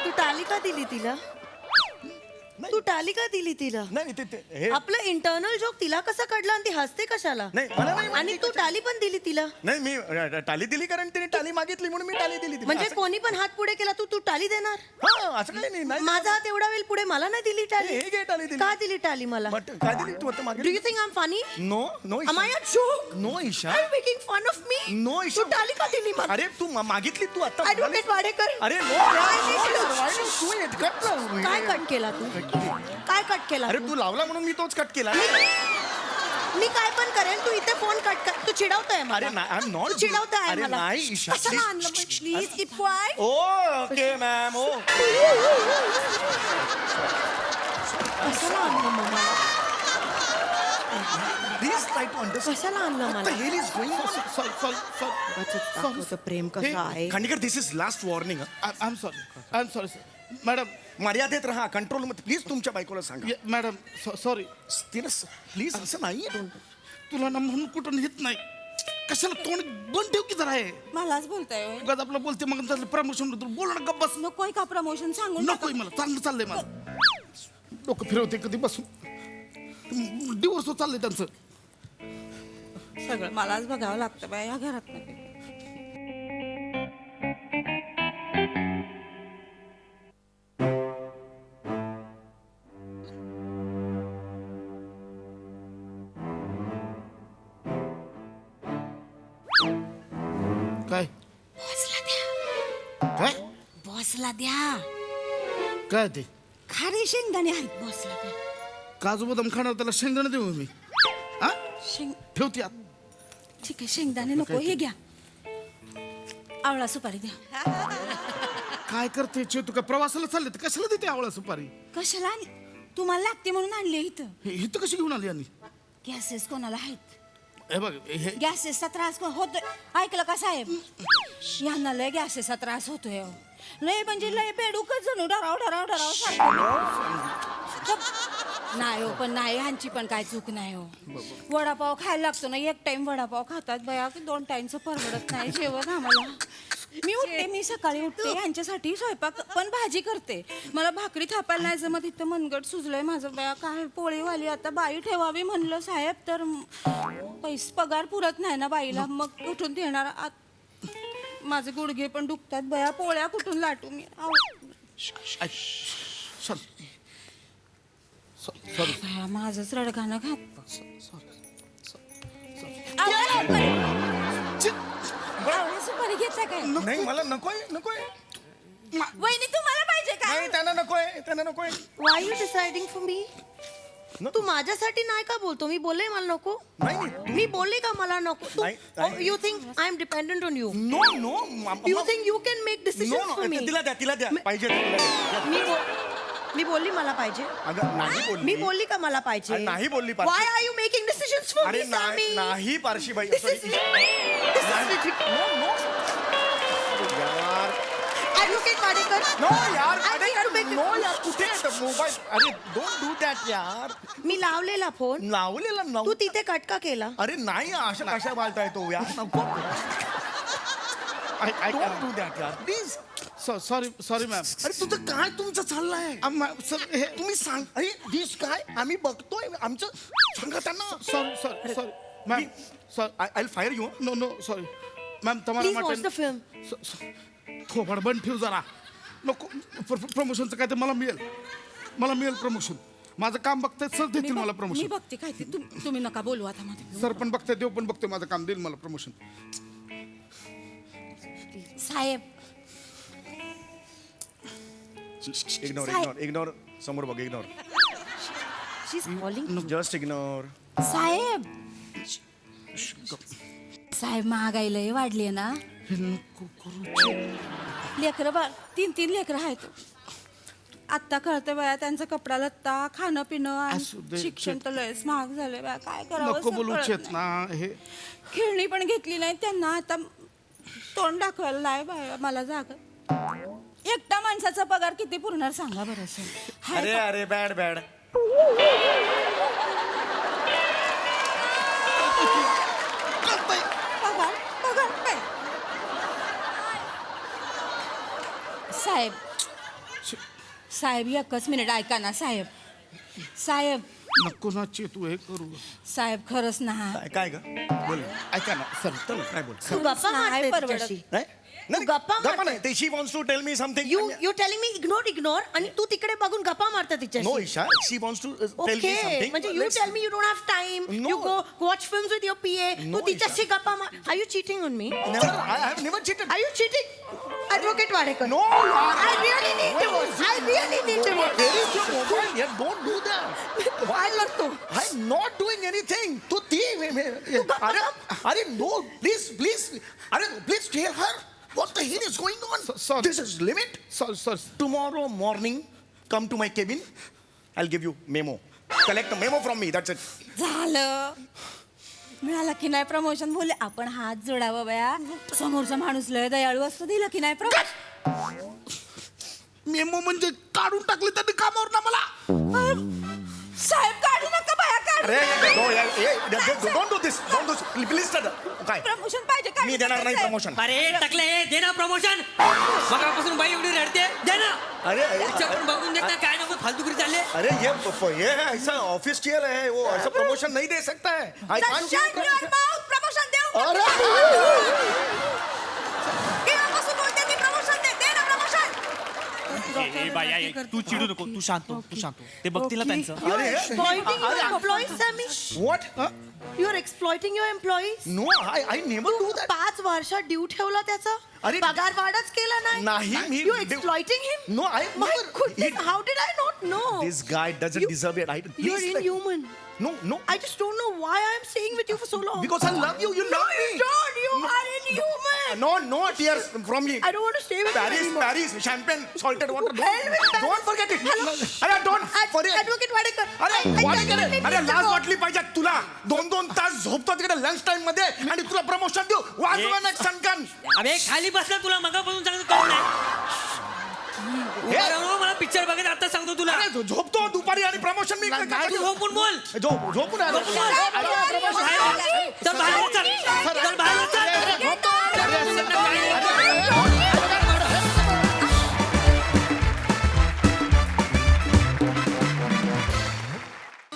तू टाळी का दिली तिला? तू टाळी का दिली तिला? नाही ते हे आपलं इंटरनल जोक तिला कसा कळला आणि ती हसते कशाला? नाही मला नाही आणि तू टाळी पण दिली तिला नाही मी टाली दिली कारण तिने टाली मागितली म्हणून मी टाली दिली तिला. म्हणजे असं- कोणी पण हात पुढे केला तू टाळी देणार? हा असं काही नाही नाही माझा हात एवढा वेळ पुढे मला नाही दिली टाळी. हे घे टाळी दिली. का दिली टाळी मला? बट काय दिली तू आता मागे do you think I am funny? No no Am I a joke? No Isha Are you making fun of me? No Isha तू टाळी का दिली मला? अरे तू मागितली तू आता ॲडव्होकेट वाडेकर अरे नो तू कट काय कट केला तू? काय कट केला अरे तू? तू लावला म्हणून मी तोच कट केला मी काय पण करेन तू इथे फोन कट कर. तू चिडवतोय मला. अरे आय एम नॉट तू चिडवतोय अरे मला. नाही ईशा कशाला आणलं please keep quiet. Okay ma'am ओ कशाला आणलं मला? प्लीज ट्राय टू अंडरस्टँड कशाला आणलं मला? हेल इज गोइंग दाखवतं प्रेम कसं आहे. Khandekar this is last warning I am sorry sir madam मर्यादेत राहा कंट्रोल मध्ये प्लीज तुमच्या बायकोला सांगा मॅडम सॉरी तिला प्लीज असं नाही तुला ना म्हणून कुठं नेत नाही कशाला तोंड बंद ठेव की जरा आहे मलाच बोलताय होय. उगाच आपलं बोलते मग त्याचं प्रमोशन बोल ना गप्प बस नकोय का प्रमोशन सांगून नकोय मला चांगलं चाललंय मला डोकं फिरवते कधी बसून डिवोर्स चाललंय त्यांचं सगळं मलाच बघावं लागतं बाय या घरात काय बॉसला द्या काय बॉसला द्या काय ते खारे शेंगदाणे आहेत बॉसला द्या काजू बदाम खाणार त्याला शेंगदाणे देऊ मी हा शेंग ठेवते आत ठीक आहे शेंगदाणे नको हे घ्या आवळा सुपारी द्या काय करते तू काय प्रवासाला चालले तर कशाला देते आवळा सुपारी कशाला आणली तुम्हाला लागते म्हणून आणले इथं इथं कशी घेऊन आली यांनी गॅसेस कोणाला आहेत हे बघ हे गॅसेसचा त्रास होतोय ऐकलं का साहेब यांना लय गॅसेसचा त्रास होतोय अहो. लय म्हणजे लय बेडूकच जणू डराव डराव डराव नाही हो पण नाही ह्यांची पण काय चूक नाही हो वडापाव खायला लागतो ना एक टाइम वडापाव खातात बया की 2 टाइमचं परवडत नाही जेवण आम्हाला मी सकाळी उठते ह्यांच्यासाठी स्वयंपाक पण भाजी करते मला भाकरी थापायला नाही जमत इथं मनगट सुजलंय माझं बया काय पोळीवाली आता बाई ठेवावी म्हणलं साहेब तर पगार पुरत नाही ना बाईला मग कुठून देणार माझे गुडघे पण दुखतात बया पोळ्या कुठून लाटू मी बया, माझंच रडगाणं घात सुपारी घेता काय नाही मला नकोय नकोय वहिनी तुम्हाला पाहिजे का नाही त्यांना नकोय why you deciding for me तू माझ्यासाठी नाही का बोलतो मी बोलले मला नको मी बोलले का मला नको you think I am dependent on you no no you think you can make decision for me तिला द्या पाहिजे मी बोलली मला पाहिजे अगं नाही बोलली मी बोलली का मला पाहिजे नाही बोलली why are you making decisions for me अरे नाही पारशी बाई यार ॲडव्होकेट वाडेकर नो यार नो यार कुठे मोबाईल अरे डोंट डू दॅट यार मी लावलेला फोन लावलेला तू तिथे कटका केला अरे नाही अशा कशा बालताय तो यार नको आय डोंट डू दॅट यार प्लीज सॉरी मॅम अरे तुझं काय तुमचं चाललंय सर हे तुम्ही सांग अरे दिस काय आम्ही बघतोय आमचं सांगा त्यांना sorry ma'am sir I fire you no no sorry ma'am please watch the तुम्हाला फिल्म थोबड बंद ठेव जरा नको प्रमोशनचं काय ते मला मिळेल प्रमोशन माझं काम बघतायत सर देतील मला मी प्रमोशन बघते काय ते तुम्ही नका बोलू आता मध्ये सर पण बघताय देव पण बघतोय माझं काम देईल मला प्रमोशन साहेब इग्नोर समोर बघ ignore she is calling just ignore साहेब साहेब महागाई लय वाढली आहे ना लेकरं 3 लेकरं आहेत आत्ता कळतं बाया त्यांचा कपडा लत्ता खाणं पिणं असू दे, आणि शिक्षण तर लयच महाग झालंय बाया काय करावं नको असं बोलू कळत चेतना नाही. हे खेळणी पण घेतली नाही त्यांना आता तोंड दाखवायला नाही बाया मला जागा एकटा माणसाचा पगार किती पुरणार सांगा बरं सर अरे बॅड पगार काय साहेब एकच मिनिट ऐका ना साहेब नको ना चेतू हे करू साहेब खरंच ना काय ग बोल ऐका ना सर काय बोल तू गप्पा नाही मारते परवडत. तिच्याशी. नाही गप्पा गप्पा मारते. नाही she wants to tell me something you telling me ignore आणि तू तिकडे बघून गप्पा मारता नो तिच्याशी Isha she wants to tell me okay something म्हणजे you tell me you don't have time No. You go watch films with your PA No, तू तिच्याशी गप्पा मार are you cheating on me I have never cheated. Are you cheating advocate Wadekar No, I really need divorce. I really need divorce. Where is your mobile? Yeah, don't do that. काय करतो I'm not doing anything. तू ती अरे no, please. अरे please tell her what the hell is going on. Sorry. This is limit. Sir Tomorrow morning, come to my cabin. I'll give you memo. Collect a memo from me. That's it. झालं मिळालं की नाही promotion बोलले आपण हात जोडावं बया समोरचा माणूस लय दयाळू असतो दिलं की नाही प्रमोशन मेमो म्हणजे काढून टाकले त्यांनी कामावर ना मला साहेब काढू नका बाया डोंट डू दिस प्लीज काय प्रमोशन पाहिजे काय मी देणार नाही प्रमोशन. अरे टकले दे ना प्रमोशन. मगापासून बाई एवढी रडते दे ना. अरे पिक्चर पण बघून देत ना काय नको फालतूगिरी चालले. अरे ये ऐसा ऑफिशियल है वो ऐसा प्रमोशन नहीं दे सकता है. आई कांट प्रमोशन देऊ अरे केव्हापासून बोलते ती प्रमोशन दे ना प्रमोशन. तू चिडू नको, तू शांत हो. ते बघतील ना त्यांचं. Exploiting your employees, Sammy. What You are exploiting your employees. No I never do that. 5 वर्षात ड्यू ठेवला त्याचा अरे, पगार वाढच केला नाही, नाही. मी- You exploiting him? No, I My never- goodness, how did I not know? This guy doesn't You- deserve it. You're inhuman. No. I just don't know why I am staying with you for so long. Because I love you. You No, love you me. don't. You are inhuman. No tears from me. I don't want to stay with you anymore. Paris, champagne, salted water. Hell with Paris. Don't forget it. Hello. अरे don't forget. Advocate Wadekar. अरे I Wadekar, genuinely अरे need to लाज go. वाटली पाहिजे तुला. 2 तास झोपतो तिकडे लंच टाइम मध्ये आणि तुला प्रमोशन देऊ. वाजवा ना सनकन. अरे खाली बसला तुला मगापासून सांगतो कळलं नाही. उभा राहून हो, मला पिक्चर बघत आता सांगतो तुला. अरे झोपतो दुपारी आणि प्रमोशन मी तू झोपून बोल. झोपून आलो. चल बाहेर चल बाहेर चल.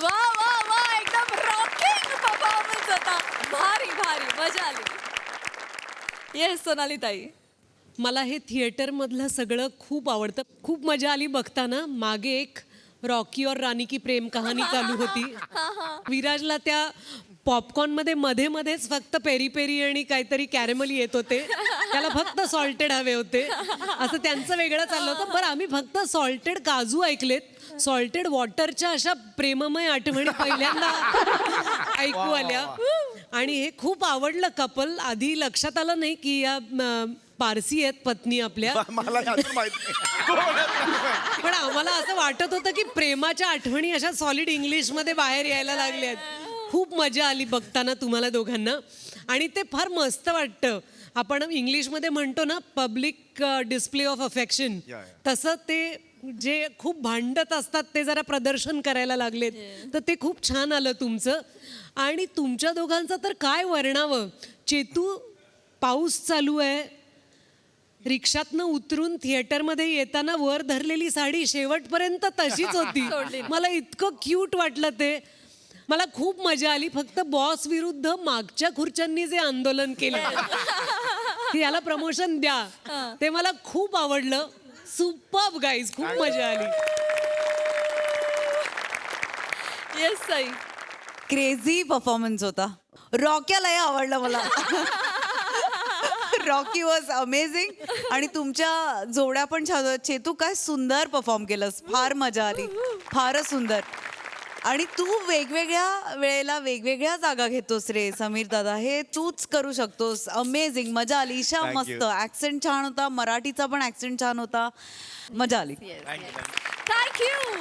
वा वा वा एकदम रॉकिंग परफॉर्मन्स होता. भारी भारी मजा आली. येस सोनाली ताई. मला हे थिएटरमधलं सगळं खूप आवडतं. खूप मजा आली बघताना. मागे एक रॉकी और रानी की प्रेम कहाणी चालू होती. विराजला त्या पॉपकॉर्नमध्ये मध्ये मध्येच फक्त पेरी पेरी आणि काहीतरी कॅरेमल येत होते. त्याला फक्त सॉल्टेड हवे होते. असं त्यांचं वेगळं चाललं होतं. बरं आम्ही फक्त सॉल्टेड काजू ऐकलेत. सॉल्टेड वॉटरच्या अशा प्रेममय आठवणी पहिल्यांदा ऐकू आल्या. आणि हे खूप आवडलं कपल. आधी लक्षात आलं नाही की या पारसी आहेत पत्नी आपल्या. मला अजून माहित नाही. पण आम्हाला असं वाटत होतं की प्रेमाच्या आठवणी अशा सॉलिड इंग्लिशमध्ये बाहेर यायला लागल्यात. खूप मजा आली बघताना तुम्हाला दोघांना. आणि ते फार मस्त वाटतं. आपण इंग्लिशमध्ये म्हणतो ना पब्लिक डिस्प्ले ऑफ अफेक्शन, तसं ते जे खूप भांडत असतात ते जरा प्रदर्शन करायला लागलेत. तर ते खूप छान आलं तुमचं. आणि तुमच्या दोघांचं तर काय वर्णावं. चेतू पाऊस चालू आहे, रिक्षातनं उतरून थिएटरमध्ये येताना वर धरलेली साडी शेवटपर्यंत तशीच होती. मला इतकं क्यूट वाटलं ते. मला खूप मजा आली. फक्त बॉस विरुद्ध मागच्या खुर्च्यांनी जे आंदोलन केलं की याला प्रमोशन द्या, ते मला खूप आवडलं. सुपर्ब गाईज, खूप मजा आली. येस ताई. क्रेझी परफॉर्मन्स होता. रॉक्यालाही आवडलं मला. Rocky was amazing. आणि तुमच्या जोड्या पण छान होत्या. चेतू काय सुंदर परफॉर्म केलंस. फार मजा आली. फारच सुंदर. आणि तू वेगवेगळ्या वेळेला वेगवेगळ्या जागा घेतोस रे समीर दादा. हे तूच करू शकतोस. अमेझिंग. मजा आली. ईशा मस्त. ऍक्सेंट छान होता. मराठीचा पण ऍक्सेंट छान होता. मजा आली. थँक्यू.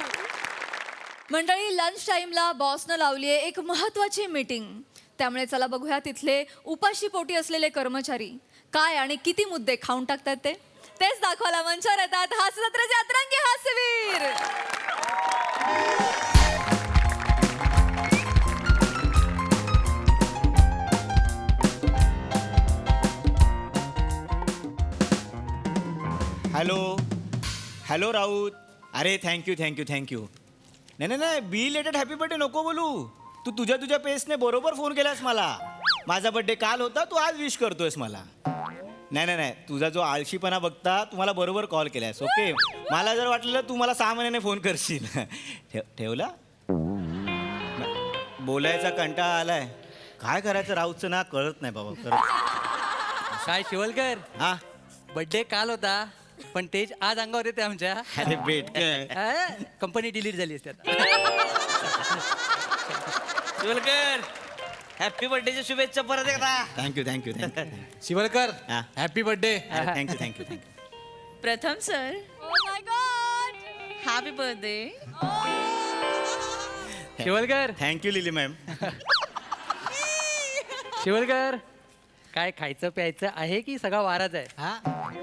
मंडळी लंच टाइमला बॉसनं लावली आहे एक महत्वाची मीटिंग. त्यामुळे चला बघूया तिथले उपाशी पोटी असलेले कर्मचारी काय आणि किती मुद्दे खाऊन टाकतात तेच दाखवायला मंचावर येतात हास्य जत्रेचे अतरंगी हास्यवीर. हॅलो राऊत. अरे थँक्यू. नाही बिलेटेड हॅपी बर्थडे नको बोलू. तू तुझ्या पेसने बरोबर फोन केलास मला. माझा बर्थडे काल होता, तू आज विश करतोयस मला. नाही तुझा जो आळशीपणा बघता तू मला बरोबर कॉल केलास. ओके. मला जर वाटलं तू मला 6 महिन्याने फोन करशील. ठेवला. बोलायचा कंटाळा आलाय. काय करायचं राऊतचं ना कळत नाही बाबा. खरंच. काय शिवलकर, हा बर्थडे काल होता पण तेच आज अंगावर येते आमच्या. अरे भेट कंपनी डिलीट झाली असते आता. शिवलकर हॅपी बर्थडेच्या शुभेच्छा परत एकदा. Thank you. Shivalkar happy birthday. Thank you. प्रथम sir Oh my God. Happy birthday. Shivalkar thank you Lily ma'am. Shivalkar काय खायचं प्यायचं आहे की सगळा वाराच आहे. हा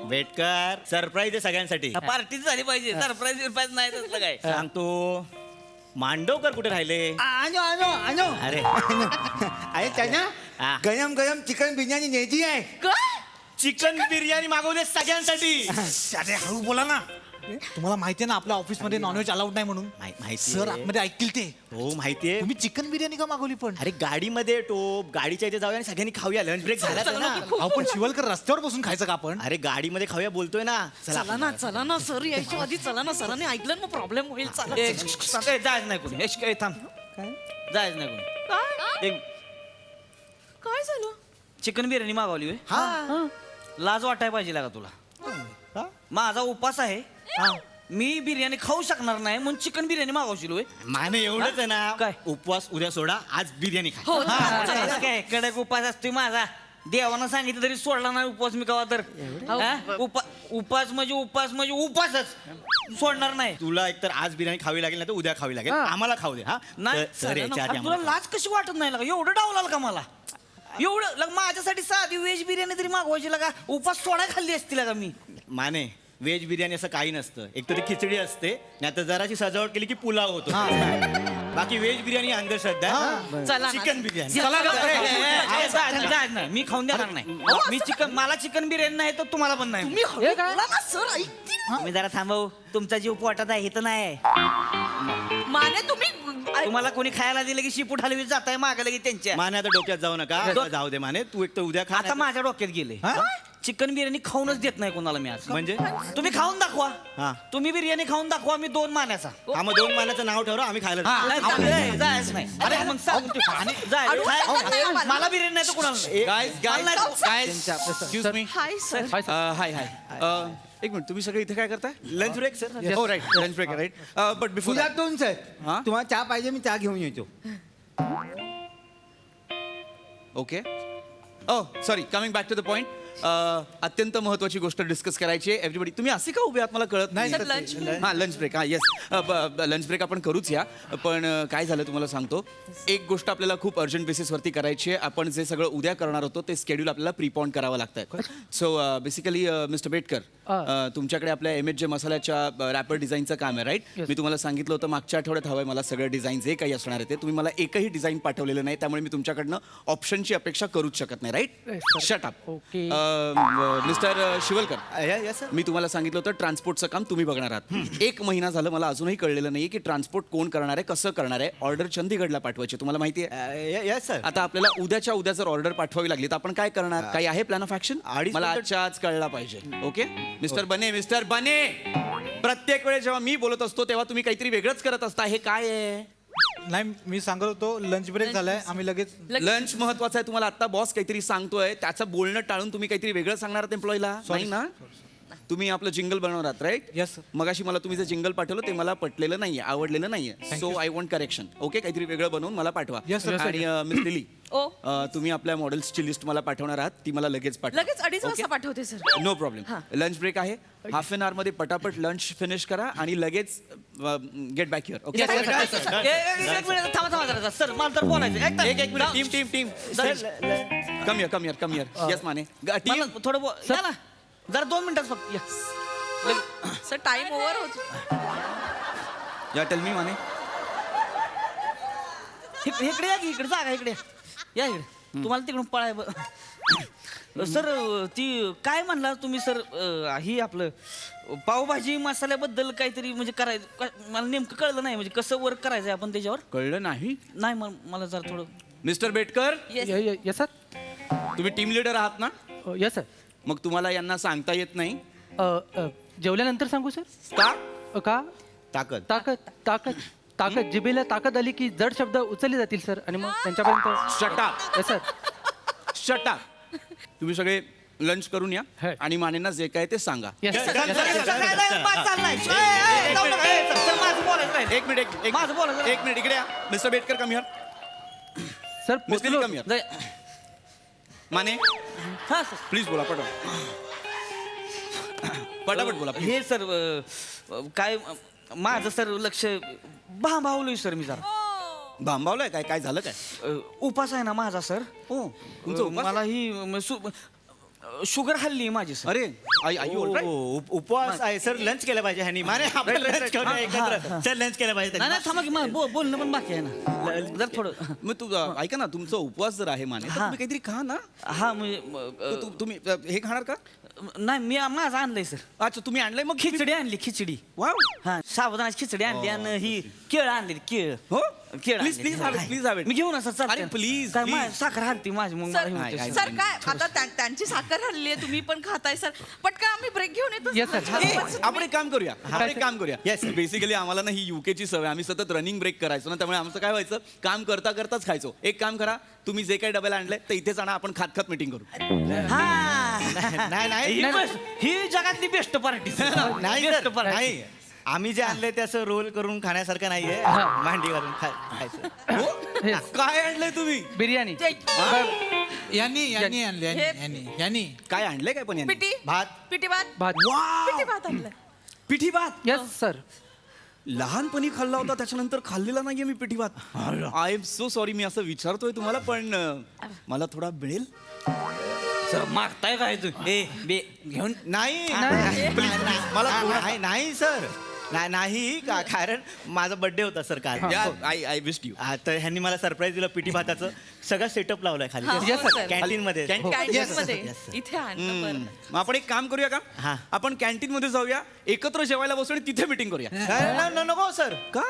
वेटकर सरप्राईज आहे सगळ्यांसाठी. पार्टीच झाली पाहिजे. सरप्राईज नाही तसलं काय सांगतो मांडवकर कुठे राहिले? आनो आनो आनो अरे अरे त्यांना गरम गरम चिकन बिर्याणी न्यायची आहे. चिकन बिर्याणी मागवली सगळ्यांसाठी. अरे हळू बोला ना. तुम्हाला माहितीये ना आपल्या ऑफिसमध्ये नॉनव्हेज अलाउड नाही म्हणून. माहिती सर आतमध्ये ऐकतील ते. हो माहितीये. तुम्ही चिकन बिर्याणी का मागवली पण? अरे गाडीमध्ये टोप गाडीच्या इथे जाऊया आणि सगळ्यांनी खाऊया. लंच ब्रेक झाला ना. आपण शिवलकर रस्त्यावर बसून खायचं का आपण? अरे गाडीमध्ये खाऊया बोलतोय ना. चला ना सर यायच्या आधी चला ना. सरांनी ऐकलं ना, मग प्रॉब्लेम होईल. चला जायच नाही कोणी. थांब जायच नाही कोणी. काय झालं? चिकन बिर्याणी मागवली होय? लाज वाटाय पाहिजे का तुला? माझा उपास आहे. मी बिर्याणी खाऊ शकणार नाही म्हणून चिकन बिर्याणी मागवशील होय? माने एवढंच आहे ना. काय? उपवास उद्या सोडा, आज बिर्याणी खा. काय कडक उपास असतोय माझा. देवानं सांगितलं तरी सोडला नाही उपवास मी कवा तर. उपास म्हणजे उपासच सोडणार नाही. तुला एकतर आज बिर्याणी खावी लागेल, नाही तर उद्या खावी लागेल. आम्हाला खाऊ दे. हा नाही सर याच्या आधी तुला लाज कशी वाटत नाही लागा? एवढं डावलाल का मला? एवढं माझ्यासाठी साधी व्हेज बिर्याणी तरी मागवायची लागा. उपास सोडा खाल्ली असती लागा मी. माने व्हेज बिर्याणी असं काही नसतं. एक तरी खिचडी असते, नाही तर जराशी सजावट केली की पुलाव होतो. बाकी व्हेज बिर्याणी अंधश्रद्धा. चिकन बिर्याणी नाही मी खाऊन देणार नाही. मी चिकन मला चिकन बिर्याणी नाही तर तुम्हाला पण नाही. सर ऐकतील. मी जरा थांबव. तुमचा जीव पोटात आहे तर नाही. माने तुम्ही तुम्हाला कोणी खायला दिलं की शिपूट हलवीत जाताय मागायला की त्यांच्या. माने आता डोक्यात जाऊ नका. जाऊ दे माने, तू एक तर उद्या खा. आता माझ्या डोक्यात गेले. चिकन बिर्याणी खाऊनच देत नाही कोणाला मी आज. म्हणजे तुम्ही खाऊन दाखवा. हा. तुम्ही बिर्याणी खाऊन दाखवा. मी 2 मान्याचा. हा मग 2 मानाचं नाव ठरव, आम्ही खायला जायच नाही. अरे मग मला बिर्याणी नाही तर कुणाला एक्सक्यूज मी. Hi sir. हाय हाय. एक मिनिट, तुम्ही सगळे इथे काय करताय? Lunch break sir. हो right, lunch break right. But before sir तुम्हाला चहा पाहिजे मी चहा घेऊन येतो. Okay. Sorry, coming back to the point. अत्यंत महत्वाची गोष्ट डिस्कस करायची आहे. एव्हरीबडी तुम्ही असे का उभे आहात मला कळत नाही. Sir, lunch break. हां लंच ब्रेक. हां येस, लंच ब्रेक आपण करूच या. पण काय झालं तुम्हाला सांगतो. एक गोष्ट आपल्याला खूप अर्जंट बेसिसवरती करायची आहे. आपण जे सगळं उद्या करणार होतो ते स्केड्यूल आपल्याला प्रीपॉन करावं लागतं. सो बेसिकली मिस्टर बेटकर, तुमच्याकडे आपल्या MHJ मसाल्याच्या रॅपर डिझाईनचं काम आहे राईट? मी तुम्हाला सांगितलं होतं मागच्या आठवड्यात हवंय मला सगळं डिझाईन जे काही असणार आहे ते. तुम्ही मला एकही डिझाईन पाठवलेलं नाही, त्यामुळे मी तुमच्याकडनं ऑप्शनची अपेक्षा करूच शकत नाही right? Shut up. Mister Shivalkar, मी तुम्हाला सांगितलं होतं ट्रान्सपोर्टचं काम तुम्ही बघणार आहात. 1 महिना झालं मला अजूनही कळलेलं नाहीये की ट्रान्सपोर्ट कोण करणार आहे, कसं करणार आहे. ऑर्डर चंदीगडला पाठवायची तुम्हाला माहिती आहे. Yes sir. आता आपल्याला उद्याच्या उद्या जर ऑर्डर पाठवावी लागली तर आपण काय करणार? काही आहे प्लॅन ऑफ ऍक्शन? मला आजच्या आज कळला पाहिजे. ओके मिस्टर बने, प्रत्येक वेळेस जेव्हा मी बोलत असतो तेव्हा तुम्ही काहीतरी वेगळंच करत असता. हे काय आहे? नाही मी सांगत होतो लंच ब्रेक झालाय, आम्ही लगेच. लंच महत्वाचं आहे. तुम्हाला आता बॉस काहीतरी सांगतोय, त्याचं बोलणं टाळून तुम्ही काहीतरी वेगळं सांगणार आहात एम्प्लॉईला, नाही ना? तुम्ही आपलं जिंगल बनवणार आहात राईट? येस. मगाशी मला तुम्ही जे जिंगल पाठवलं ते मला पटलेलं नाहीये, आवडलेलं नाहीये. So I want correction. Okay, काहीतरी वेगळं बनवून मला पाठवा. आणि मिस लिली, तुम्ही आपल्या मॉडेल्सची लिस्ट मला पाठवणार आहात, ती मला लगेच पाठवा. लगेच 2:30 वाजता पाठवते sir. No problem. Lunch break आहे. हाफ एन आवर मध्ये पटापट लंच फिनिश करा आणि लगेच गेट बॅक युअर. ओके थांबा सर मला तर बोलायचं. एक मिनिट. Team come here. Yes Mane. Team थोडं ना जरा 2 मिनिटात फक्त. सर टाइम ओव्हर होतो. या टेल मी माने. इकडे या की, इकडे जागा इकडे या इकडे. तुम्हाला तिकडून पळाय सर. ती काय म्हणला तुम्ही सर? ही आपलं पावभाजी मसाल्याबद्दल काहीतरी म्हणजे करायचं. मला नेमकं कळलं नाही, म्हणजे कसं वर्क करायचं आपण त्याच्यावर. कळलं नाही? नाही मला जरा थोडं. Mister Betkar, yes sir. तुम्ही टीम लीडर आहात ना? Yes sir. मग तुम्हाला यांना सांगता येत नाही? जेवल्यानंतर सांगू सर. का? ताकद जिभेला ताकद आली की जड शब्द उचलले जातील सर, आणि मग त्यांच्यापर्यंत. Shut up. तुम्ही सगळे लंच करून या आणि मानेंना जे काय ते सांगा. एक मिनिट इकडे या. Mister Betkar come here. Sir mister come here. Mane please बोला पटापट बोला. हे सर काय माझं सर लक्ष भांबावलोय सर. मी जरा भांबावलंय. काय झालं काय? उपास आहे ना माझा सर. हो तुमचं मला ही शुगर हल्ली माझी सर. अरे आई उपवास आहे सर. लंच केलं पाहिजे ह्यानी. माने आपण लंच करूया एकत्र. सर लंच केलं पाहिजे नाही थांबा की बोलणं पण बाकी आहे ना जर थोडं. मग तू ऐका ना, तुमचा उपवास जर आहे माने, तर तुम्ही काहीतरी खा ना. हा म्हणजे तुम्ही हे खाणार का? नाही मी माझं आणलंय सर. अच्छा तुम्ही आणलंय. मग खिचडी आणली खिचडी. वाव. हा साबुदाण्याची खिचडी आणली आणि ही केळ आणली केळ. हो केळ प्लीज हॅव इट. मी घेऊन असं चालतंय. अरे, please, काय please. साखर हलती माझी मग मला हे होतंय, नाही, सर. सर काय आता त्यांची साखर हल्ली आहे, तुम्ही पण खाताय सर. पटकन आम्ही ब्रेक घेऊन येतो. Yes, sir. आपण एक काम करूया. येस बेसिकली आम्हाला ना ही युकेची सवय. आम्ही सतत रनिंग ब्रेक करायचो ना, त्यामुळे आमचं काय व्हायचं, काम करता करताच खायचो. एक काम करा, तुम्ही जे काही डब्याला आणलंय तर इथेच आणा, आपण खात खात मीटिंग करू. नाही ही जगातली बेस्ट पार्टी. नाही आम्ही जे आणलंय ते असं रोल करून खाण्यासारखं नाहीये. मांडी घालून खायचं. काय आणलंय तुम्ही? बिर्याणी. यांनी काय आणलंय काय पण यांनी? पिठी भात. पिठी भात भात. पिठी भात आणलाय. पिठी भात. Yes sir. लहानपणी खाल्ला होता, त्याच्यानंतर खाल्लेला नाहीये मी पिठी भात. I am so sorry. मी असं विचारतोय तुम्हाला, पण मला थोडा मिळेल? सर मागताय काय तू? बे घेऊन नाही मला नाही सर. नाही कारण माझा बर्थडे होता सर काल. I wish you. तर ह्यांनी मला सरप्राईज दिलं पिठी भाताचं. सगळं सेटअप लावलाय खाली कॅन्टीन मध्ये. इथे आणलं बरं. मग आपण एक काम करूया का, आपण कॅन्टीन मध्ये जाऊया, एकत्र जेवायला बसू आणि तिथे मीटिंग करूया. नको सर. का?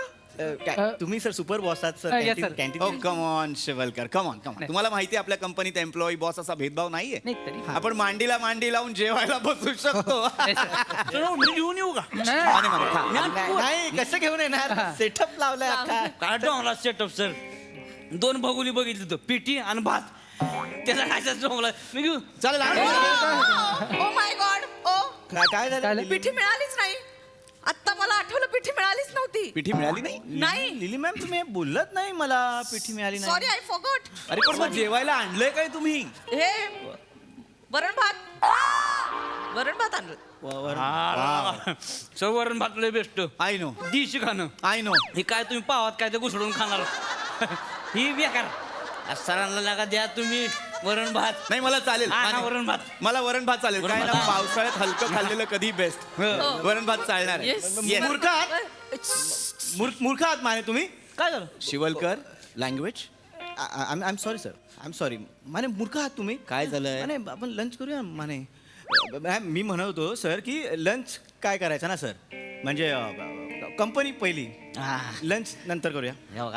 तुम्ही सर सुपर बॉस आहात sir. yes, sir. Canteen. Come on Shivalkar, come on. तुम्हाला माहिती आहे आपल्या कंपनीत एम्प्लॉई बॉस असा भेदभाव नाहीये. आपण मांडीला मांडी लावून जेवायला बसू शकतो. मी घेऊन येऊ का? नाही कसं घेऊन येणार. सेटअप लावलाय अख्खा. काय डोंगला सेटअप सर. 2 भगोली बघितली होतं, पिठी आणि भात. त्याचा खायचा डोंगला मी घेऊ. चालेल. Oh my God. ओ काय झालं? पिठी मिळालीच नाही. आता मला आठवलं पिठी मिळालीच नव्हती. पिठी मिळाली नाही? नाही. लिली मॅम तुम्ही बोलत नाही मला पिठी मिळाली नाही. Sorry I forgot. अरे पण मग जेवायला आणलंय काय तुम्ही? हे वरण भात. वरण भात आणलं. सर वरण भात लय बेस्ट. I know. दिशी खाणं. I know. हे काय तुम्ही पावात काय ते घुसडून खाणार. ही बेकार. सरांना लागा द्या तुम्ही वरण भात. नाही मला चालेल. वरण भात. मला वरण भात चालेल. काय ना, पावसाळ्यात हलकं खाल्लेलं कधी बेस्ट. वरण भात चालणार आहे. मूर्ख आहात माने तुम्ही. काय झालं? Shivalkar language. I am sorry sir. I am sorry. Mane मूर्ख आहात तुम्ही. काय झालंय? माने आपण लंच करूया माने. मॅम मी म्हणत होतो सर की लंच काय करायचं ना सर, म्हणजे कंपनी पहिली, लंच नंतर करूया.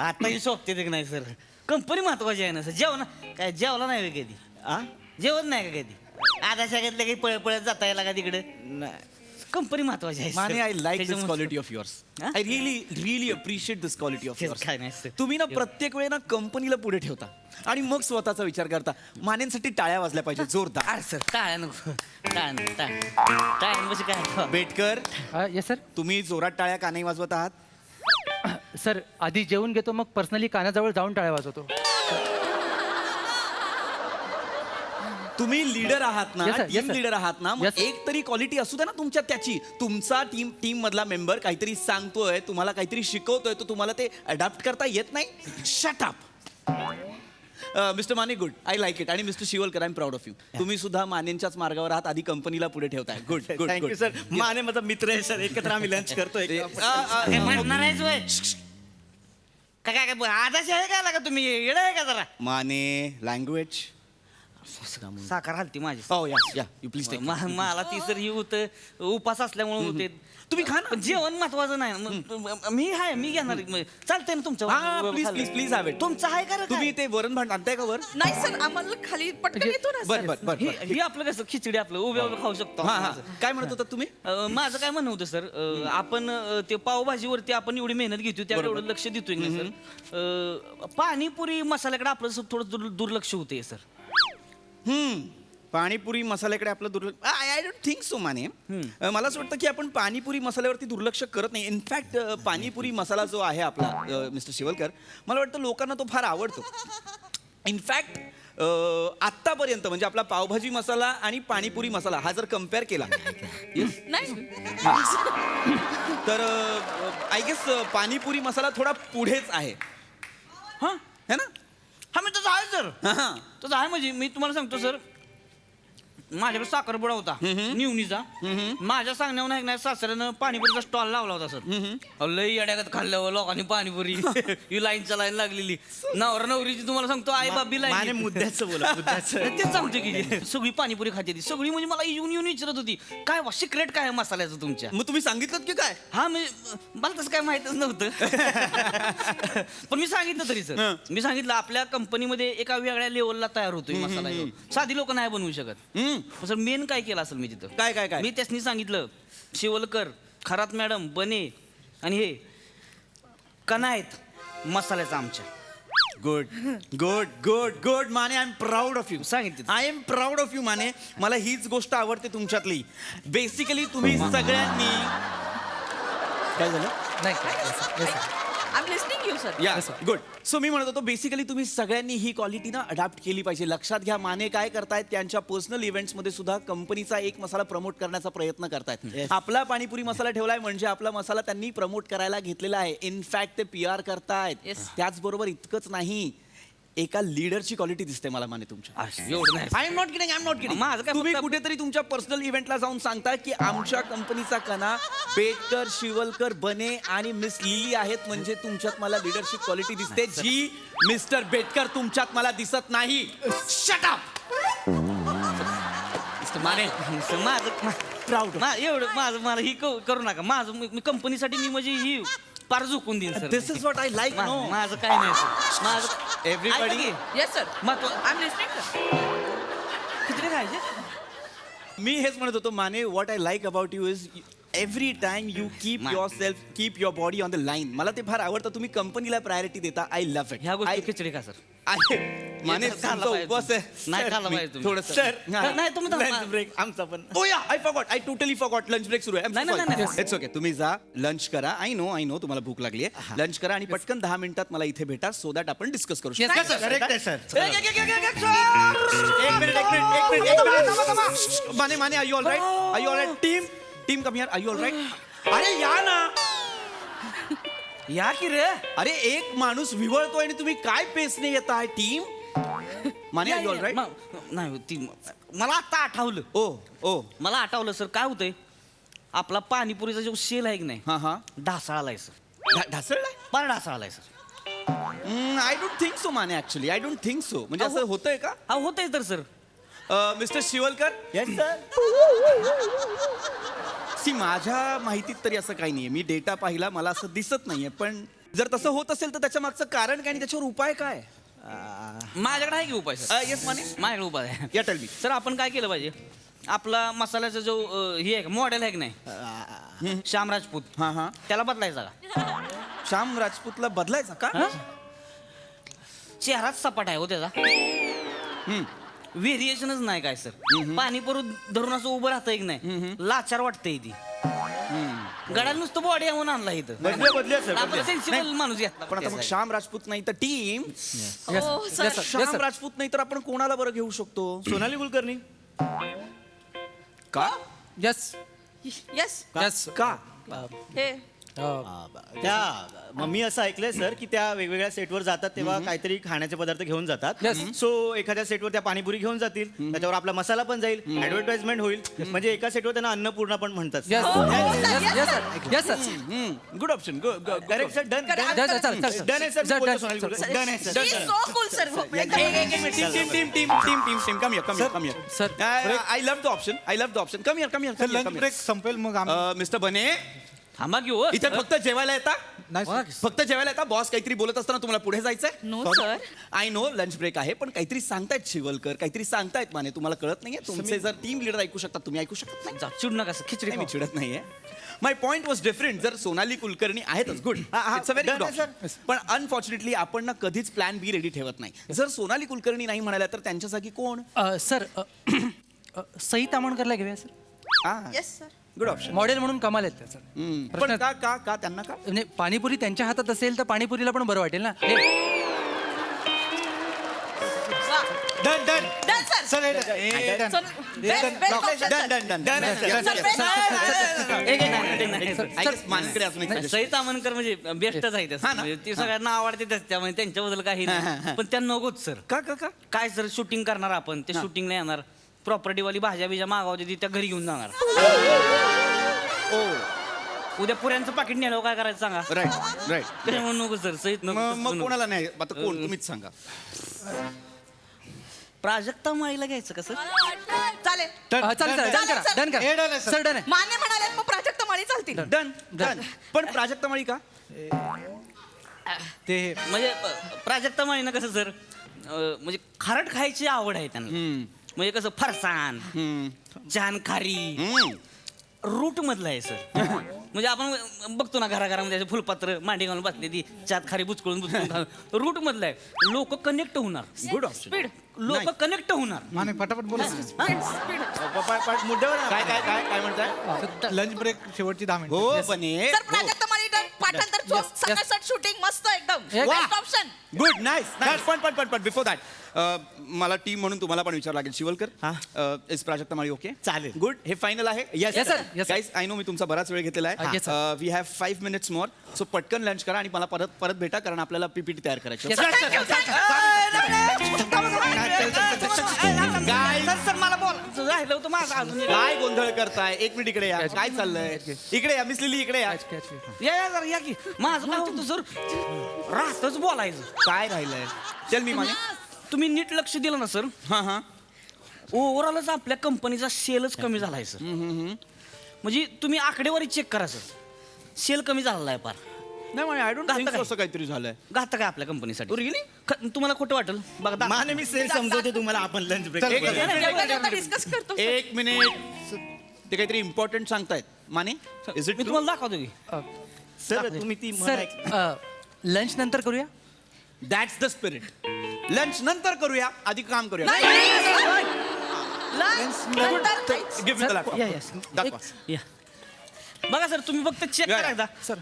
आता ही सोबते ते नाही सर. कंपनी महत्वाची आहे ना सर. जेवण काय जेवला नाही का कधी? जेवण नाही का कधी? आता सगळ्यातलं काही पळत जाता यायला का तिकडे? कंपनी महत्वाची आहे. Mane I like this quality of yours. I really appreciate this quality of yours. काय नाही सर. तुम्ही ना प्रत्येक वेळेला कंपनीला पुढे ठेवता आणि मग स्वतःचा विचार करता. मानेंसाठी टाळ्या वाजल्या पाहिजे जोरदार. अरे सर टाळ्या नको. टाळ्या म्हणजे काय? बेटकर. Yes sir. तुम्ही जोरात टाळ्या का नाही वाजवत आहात? सर आधी जेवून घेतो, मग पर्सनली कानाजवळ जाऊन टाळ्या वाजवतो. तुम्ही लीडर आहात ना, Yes, sir. Yes, team sir. Leader आहात ना, मग Yes. एक तरी क्वालिटी असू द्या ना तुमच्यात त्याची. तुमचा टीम मधला मेंबर काहीतरी सांगतोय, तुम्हाला काहीतरी शिकवतोय, तर तुम्हाला ते अडॅप्ट करता येत नाही. Shut up. Mister Mane good. I like it. आणि mister Shivalkar I am proud of you. तुम्ही सुद्धा मानेंच्याच मार्गावर आहात. आधी कंपनीला पुढे ठेवताय. Good good. Thank you sir. Mane माझा मित्र आहे सर. एकत्र आम्ही लंच करतोय. म्हणणार आहेस वय? काय काय काय आदाशी आहे का लागा तुम्ही? येडा आहे का जरा? माने लँग्वेज. साखर हलती माझी. हो या यू प्लीज टेक. मला ती सर ही होतं उपास असल्यामुळे होते. तुम्ही खा ना. जेवण महत्वाचं नाही. मी आहे मी घेणार. चालतंय ना तुमचं? Please have it. तुमचं आहे का? तुम्ही ते वरण भात आणताय का वर? नाही सर आम्हाला खाली पटकन येतो ना सर. बर. ही आपलं कसं खिचडी आपलं उभ्या खाऊ शकतो. काय म्हणत होता तुम्ही? माझं काय म्हणणं होतं सर, आपण ते पावभाजीवरती आपण एवढी मेहनत घेतो त्याकडे एवढं लक्ष देतोय ना सर. पाणीपुरी मसाल्याकडे आपलं थोडं दुर्लक्ष होते सर. पाणीपुरी मसाल्याकडे आपलं दुर्लक्ष. I don't think so Mane. मला असं वाटतं की आपण पाणीपुरी मसाल्यावरती दुर्लक्ष करत नाही. इनफॅक्ट पाणीपुरी मसाला जो आहे आपला मिस्टर शिवलकर, मला वाटतं लोकांना तो फार आवडतो. इनफॅक्ट आत्तापर्यंत म्हणजे आपला पावभाजी मसाला आणि पाणीपुरी मसाला हा जर कम्पेअर केला तर आय गेस पाणीपुरी मसाला थोडा पुढेच आहे. हां है ना? हा मी तसं आहे सर. तसं आहे म्हणजे मी तुम्हाला सांगतो सर, माझ्याकडे साखरपुडा होता निवणीचा. माझ्या सांगण्यावर नाही नाही सासऱ्यानं पाणीपुरीचा स्टॉल लावला होता सर. लई अड्यागत खाल्ल्यावर लोकांनी पाणीपुरी ही लाईनच्या लाईन लागलेली. नवरा नवरीची तुम्हाला सांगतो आई बाबी माने लाईन. मुद्द्याचं बोला मुद्द्याचं. तेच सांगतो की सगळी पाणीपुरी खाते ती सगळी. म्हणजे मला येऊन विचारत होती काय सिक्रेट काय आहे मसाल्याचं तुमच्या. मग तुम्ही सांगितलं की काय? हा मला तसं काय माहितच नव्हतं. पण मी सांगितलं तरी सर. मी सांगितलं आपल्या कंपनीमध्ये एका वेगळ्या लेवलला तयार होतोय मसाला ह्यो. साधी लोक नाही बनवू शकत. सर मेन काय केलं असेल मी तिथं काय मी त्यासनी सांगितलं शिवलकर खरात मॅडम बने आणि हे कणा आहेत मसाल्याचा आमच्या. Good good good good Mane, I am proud of you. सांगितलं I am proud of you Mane. मला हीच गोष्ट आवडते तुमच्यातली. बेसिकली तुम्ही सगळ्यांनी काय झालं I'm listening you, sir. या गुड. सो मी म्हणत होतो बेसिकली तुम्ही सगळ्यांनी ही क्वालिटी ना अडॅप्ट केली पाहिजे. लक्षात घ्या माने काय करतायत त्यांच्या पर्सनल इव्हेंट्समध्ये सुद्धा कंपनीचा एक मसाला प्रमोट करण्याचा प्रयत्न करतायत. आपला पाणीपुरी मसाला ठेवलाय म्हणजे आपला मसाला त्यांनी प्रमोट करायला घेतलेला आहे. इनफॅक्ट ते PR करतायत. त्याचबरोबर इतकंच नाही एका लीडरची क्वालिटी दिसते मला माने तुमच्या. एवढं नाही. I am not kidding, I am not kidding. माझं काय तुम्ही फक्त- कुठेतरी तुमच्या पर्सनल इव्हेंटला जाऊन सांगता की आमच्या कंपनीचा कणा बेटकर शिवलकर बने आणि मिस लिली आहेत म्हणजे तुमच्यात मला लिडरशिप क्वालिटी दिसते जी मिस्टर बेटकर तुमच्यात मला दिसत नाही. शट अप माने माझं प्राऊड एवढं माझं मला ही करू नका. माझं मी कंपनीसाठी मी म्हणजे ही पार झोकून देईन sir. This is what I like. No माझं काय नाही सर. माझं एव्हरीबडी. Yes, sir. महत्व I'm listening, sir. किती खायचे. मी हेच म्हणत होतो Mane what I like about you is every time you keep your self keep your body on the line. मला ते फार आवडतं. तुम्ही कंपनीला प्रायोरिटी देता. I love it. ह्या गोष्टी खिचडी का सर. माने खाल्ला पाहिजे. उपवास आहे. नाही खाल्ला पाहिजे तुम्ही. थोडं सर नाही तुम्ही लंच ब्रेक आमचा पण. Oh yeah I forgot. I totally forgot. Lunch break सुरू आहे. नाही. It's okay. तुम्ही जा लंच करा. आय नो तुम्हाला भूक लागली आहे. लंच करा आणि पटकन 10 मिनिटात मला इथे भेटा सो दॅट आपण डिस्कस करू शकतो. करेक्ट आहे sir. Mane are you all right? Are you all right? Team come here. Are you all right? अरे या ना. या की रे. अरे एक माणूस विवळतोय आणि तुम्ही काय पेसने येताय team. Mane are you all right? नाही ती मला आता आठवलं. ओ मला आठवलं सर काय होतंय आपला पाणीपुरीचा जो सेल आहे की नाही हा ढासळालाय सर. ढासळलाय? फार ढासळालाय सर. I don't think so Mane. Actually I don't think so. म्हणजे असं होतंय का? हा होतंय तर सर. Mister Shivalkar. Yes sir. See माझ्या माहितीत तरी असं काही नाहीये. मी डेटा पाहिला मला असं दिसत नाहीये. पण जर तसं होत असेल तर त्याच्या मागचं कारण काय आणि त्याच्यावर उपाय काय? माझ्याकडे आहे की उपाय सर. येस माने. माझ्याकडे उपाय आहे. या टेल मी. सर आपण काय केलं पाहिजे आपला मसाल्याचा जो हे आहे मॉडेल आहे की नाही श्याम राजपूत. हा त्याला बदलायचा का. श्याम राजपूतला बदलायचा का? चेहराच सपाट आहे हो त्याचा. व्हेरिएशनच नाही काय सर. पाणीपुरी धरून असं उभं राहतं की नाही लाचार वाटतंय ती. गडाला नुसतं बॉडी म्हणून आणला इथं. बदलूया सर. आपला सेन्सिबल माणूस घेतला. पण आता मग श्याम राजपूत नाही तर टीम. sir. श्याम राजपूत नाही तर आपण कोणाला बरं घेऊ शकतो? सोनाली कुलकर्णी. का? Yes Yes. यस. का? हे त्या मी असं ऐकलंय सर की त्या वेगवेगळ्या सेटवर जातात तेव्हा काहीतरी खाण्याचे पदार्थ घेऊन जातात. सो एखाद्या सेटवर त्या पाणीपुरी घेऊन जातील त्याच्यावर आपला मसाला पण जाईल ऍडव्हर्टाइजमेंट होईल. म्हणजे एका सेटवर त्यांना अन्नपूर्णा पण म्हणतात. Yes sir. Good option. Correct sir. Done done आहे सर. सोनाली कुलकर्णी. डन आहे She's sir. so cool, sir. Team come here. Sir. I love the option. Come here. संपेल मग मिस्टर बने थांबा घेऊ इथे फक्त जेवायला येता. फक्त जेवायला येता. बॉस काहीतरी बोलत असताना तुम्हाला पुढे जायचंय. No, sir. I know lunch break आहे पण काहीतरी सांगतायत शिवलकर काहीतरी सांगतायत माने तुम्हाला कळत नाहीये. तुमचे जर टीम लीडर ऐकू शकतात तुम्ही ऐकू शकत नाही. चिड नका सर. खिचडी मी चिडत नाहीये. माय पॉइंट वॉज डिफरंट. जर सोनाली कुलकर्णी आहेतच good. It's a very good option. पण अनफॉर्च्युनेटली आपण ना कधीच प्लॅन बी रेडी ठेवत नाही. जर सोनाली कुलकर्णी नाही म्हणाल्या तर त्यांच्या जागी कोण? सर सई तामणकरला घेऊया sir. Yes, sir. Good option. Model म्हणून कमाल आहेत त्याचं. पण का त्यांना का? म्हणजे पाणीपुरी त्यांच्या हातात असेल तर पाणीपुरीला पण बरं वाटेल ना. Done done Done, sir. Sir Sir, best option, sir. Sai Tamhankar म्हणजे बेस्टच आहे तसं. म्हणजे ती सगळ्यांना आवडते त्यामुळे त्यांच्याबद्दल काही नाही. पण त्या नकोच सर. का काय सर शूटिंग करणार आपण ते शूटिंगला येणार प्रॉपर्टीवाली भाज्या बिज्या मागावते ती त्या घरी घेऊन जाणार उद्या पुऱ्यांचं पाकिट नेलं काय करायचं सांगा राईट राईट त्याच्यामुळे नको सर सहित मग कोणाला नाही आता कोण तुम्हीच सांगा. प्राजक्ता माळीला घ्यायचं कसं चालेल डन करा सर डन आहे. मान्य म्हणाले मग प्राजक्त माळी चालतील. डन डन पण प्राजक्ता माळी का ते म्हणजे प्राजक्ता माळीनं कसं सर म्हणजे खारट खायची आवड आहे त्यांना म्हणजे कसं फरसाण जानखारी रूट मधलं आहे सर म्हणजे आपण बघतो ना घराघरामध्ये असे फुलपात्र मांडी घालून बसले ती चात खारी बुचकळून रूट मधलं आहे लोक कनेक्ट होणार गुड स्पीड लोक कनेक्ट होणार माने पटापट बोला मुद्द्यावर काय काय काय काय म्हणताय लंच ब्रेक शेवटची 10 मिनिटं हो पण सर प्राजक्त माळी पाठांतर सगळं शूटिंग मस्त एकदम ऑप्शन गुड नाईस पण बिफोर दॅट मला टीम म्हणून तुम्हाला पण विचार लागेल शिवलकर इज प्राजक्ता माळी ओके चालेल. गुड हे फायनल आहे Yes, sir. Yes, sir. Guys I know मी तुमचा बराच वेळ घेतलेला Yes, आहे we have 5 minutes more so पटकन लंच करा आणि मला परत भेटा कारण आपल्याला पीपीटी तयार करायची Yes, सर मला बोल राहिलं होतं माझं अजून काय गोंधळ करताय एक मिनिट इकडे या काय चाललंय इकडे या मिस लिली इकडे या या जरा या की माझं काय होतं सर राहतच बोलायचं काय राहिलंय चल मी माने तुम्ही नीट लक्ष दिलं ना सर हां ओव्हरऑलच आपल्या कंपनीचा सेलच कमी झालाय सर म्हणजे तुम्ही आकडेवारी चेक करा सर सेल कमी झालेला आहे फार नाही म्हणजे आय डोंट थिंक असं काहीतरी झालंय घातक आहे आपल्या कंपनीसाठी रिअली तुम्हाला खोटं वाटेल बघा माने मी सेल समजवते तुम्हाला आपण लंच ब्रेक डिस्कस करतो. एक मिनिट ते काहीतरी इम्पॉर्टंट सांगतायत माने इज इट मी तुम्हाला दाखवतो की सर तुम्ही ती सर लंच नंतर करूया. दॅट्स द स्पिरिट लंच नंतर करूया आधी काम करूया Give me the laptop. दाखवा. या बघा सर तुम्ही फक्त चेक करा एकदा सर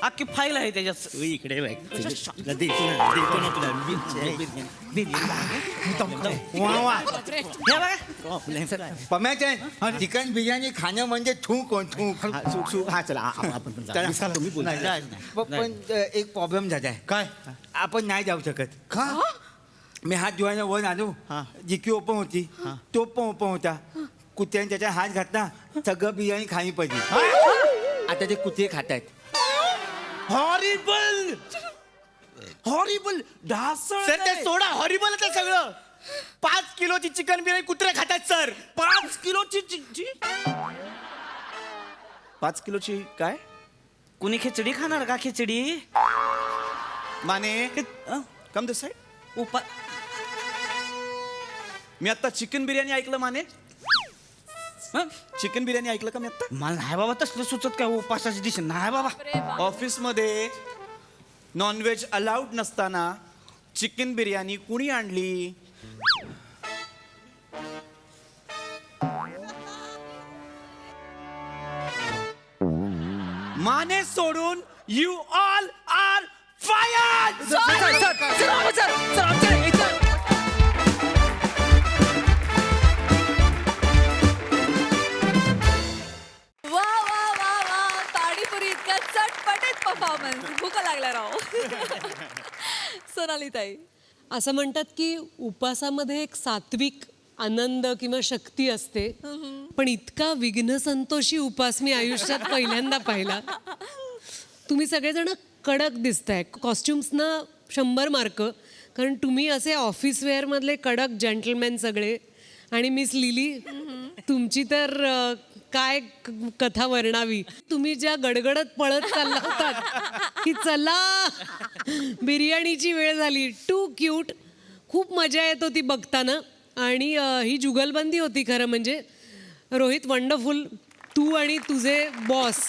अख्खी फाईल आहे त्याच्यात इकडे बघ. तुला देतो ना तुला पम्याचे चिकन बिर्याणी खाणं म्हणजे थूक हा चला आपण पण जाऊ. तुम्ही बोला. पण एक प्रॉब्लेम झालाय काय आपण नाही जाऊ शकत का मी हात धुवायला वर आलो जिकी ओपन होती तो पण ओपन होता कुत्र्याने त्याच्या हात घातला सगळं बिर्याणी खाणी पाहिजे आता ते कुत्रे खात आहेत हॉरिबल हॉरिबल ढासळ सर ते सोडा हॉरिबल आहे ते सगळं 5 किलोची चिकन बिर्याणी कुत्रे खातात सर 5 किलोची 5 किलोची काय कुणी खिचडी खाणार का खिचडी माने कम दिस साईड उपा मी आता चिकन बिर्याणी ऐकलं माने चिकन बिर्याणी ऐकलं का मी आता मला नाही बाबा तसलं सुचत काय उपासाची दिशा नाही बाबा ऑफिस मध्ये नॉनव्हेज अलाउड नसताना चिकन बिर्याणी कुणी आणली माने सोडून यू ऑल आर फायर्ड वा वा वा वा ताडीपुरी इतका चटपटीत परफॉर्मन्स भूक लागला राव सोनाली ताई असं म्हणतात की उपासामध्ये एक सात्विक आनंद किंवा शक्ती असते पण इतका विघ्नसंतोषी उपास मी आयुष्यात पहिल्यांदा पाहिला. तुम्ही सगळेजण कडक दिसताय कॉस्ट्युम्सना 100 मार्क कारण तुम्ही असे ऑफिस वेअरमधले कडक जेंटलमॅन सगळे आणि मिस लिली तुमची तर काय कथा वर्णावी. तुम्ही ज्या गडगडत पळत चालला होतात की चला बिर्याणीची वेळ झाली टू क्यूट खूप मजा येत होती बघताना आणि ही जुगलबंदी होती खरं म्हणजे. रोहित वंडरफुल तू आणि तुझे बॉस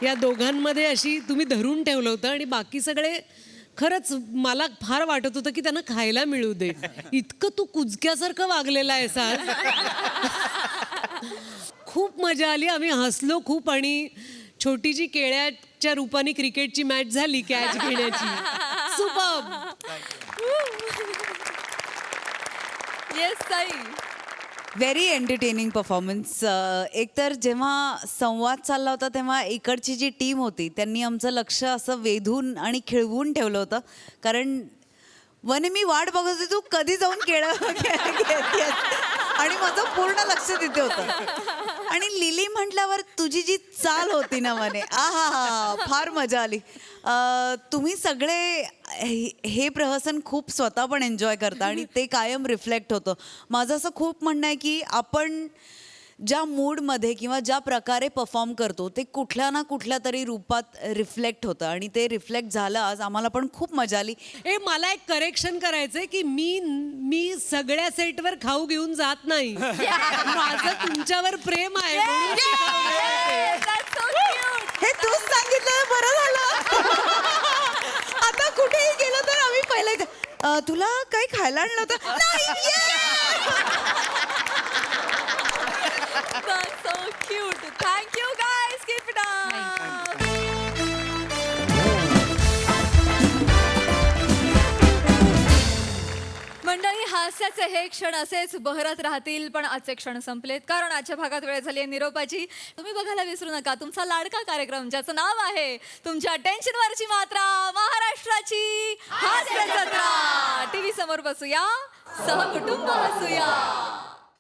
या दोघांमध्ये अशी तुम्ही धरून ठेवलं होतं आणि बाकी सगळे खरंच मला फार वाटत होतं की त्यांना खायला मिळू दे. इतकं तू कुजक्यासारखं वागलेला आहे सार खूप मजा आली आम्ही हसलो खूप आणि छोटी जी केळ्याच्या रूपाने क्रिकेटची मॅच झाली कॅच घेण्याची सुपर्ब. येस ताई व्हेरी एंटरटेनिंग परफॉर्मन्स. एकतर जेव्हा संवाद चालला होता तेव्हा इकडची जी टीम होती त्यांनी आमचं लक्ष असं वेधून आणि खिळवून ठेवलं होतं कारण वने मी वाट बघत होती तू कधी जाऊन केळं आणि माझं पूर्ण लक्ष तिथे होतं. आणि लिली म्हटल्यावर तुझी जी चाल होती ना म्हणे आहा फार मजा आली. तुम्ही सगळे हे प्रहसन खूप स्वतः पण एन्जॉय करता आणि ते कायम रिफ्लेक्ट होतं. माझं असं खूप म्हणणं आहे की आपण ज्या मूडमध्ये किंवा ज्या प्रकारे परफॉर्म करतो ते कुठल्या ना कुठल्या तरी रूपात रिफ्लेक्ट होतं आणि ते रिफ्लेक्ट झालं आज. आम्हाला पण खूप मजा आली. मला एक करेक्शन करायचंय की मी सगळ्या सेटवर खाऊ घेऊन जात नाही. माझं तुमच्यावर प्रेम आहे हे तूच सांगितलं बरं झालं. आता कुठेही गेलो तर आम्ही पहिले तुला काही खायला आणलं होतं. That's so cute. Thank you guys. Keep it up. मंडळी, हास्याचे हे क्षण असेच बहरत राहतील, पण आजचे क्षण संपलेत कारण आजच्या भागात वेळ झाली आहे निरोपाची. तुम्ही बघायला विसरू नका तुमचा लाडका कार्यक्रम ज्याचं नाव आहे तुमच्या टेन्शनवरची मात्रा, महाराष्ट्राची हास्य जत्रा. टीव्ही समोर बसूया, सहकुटुंब हसूया.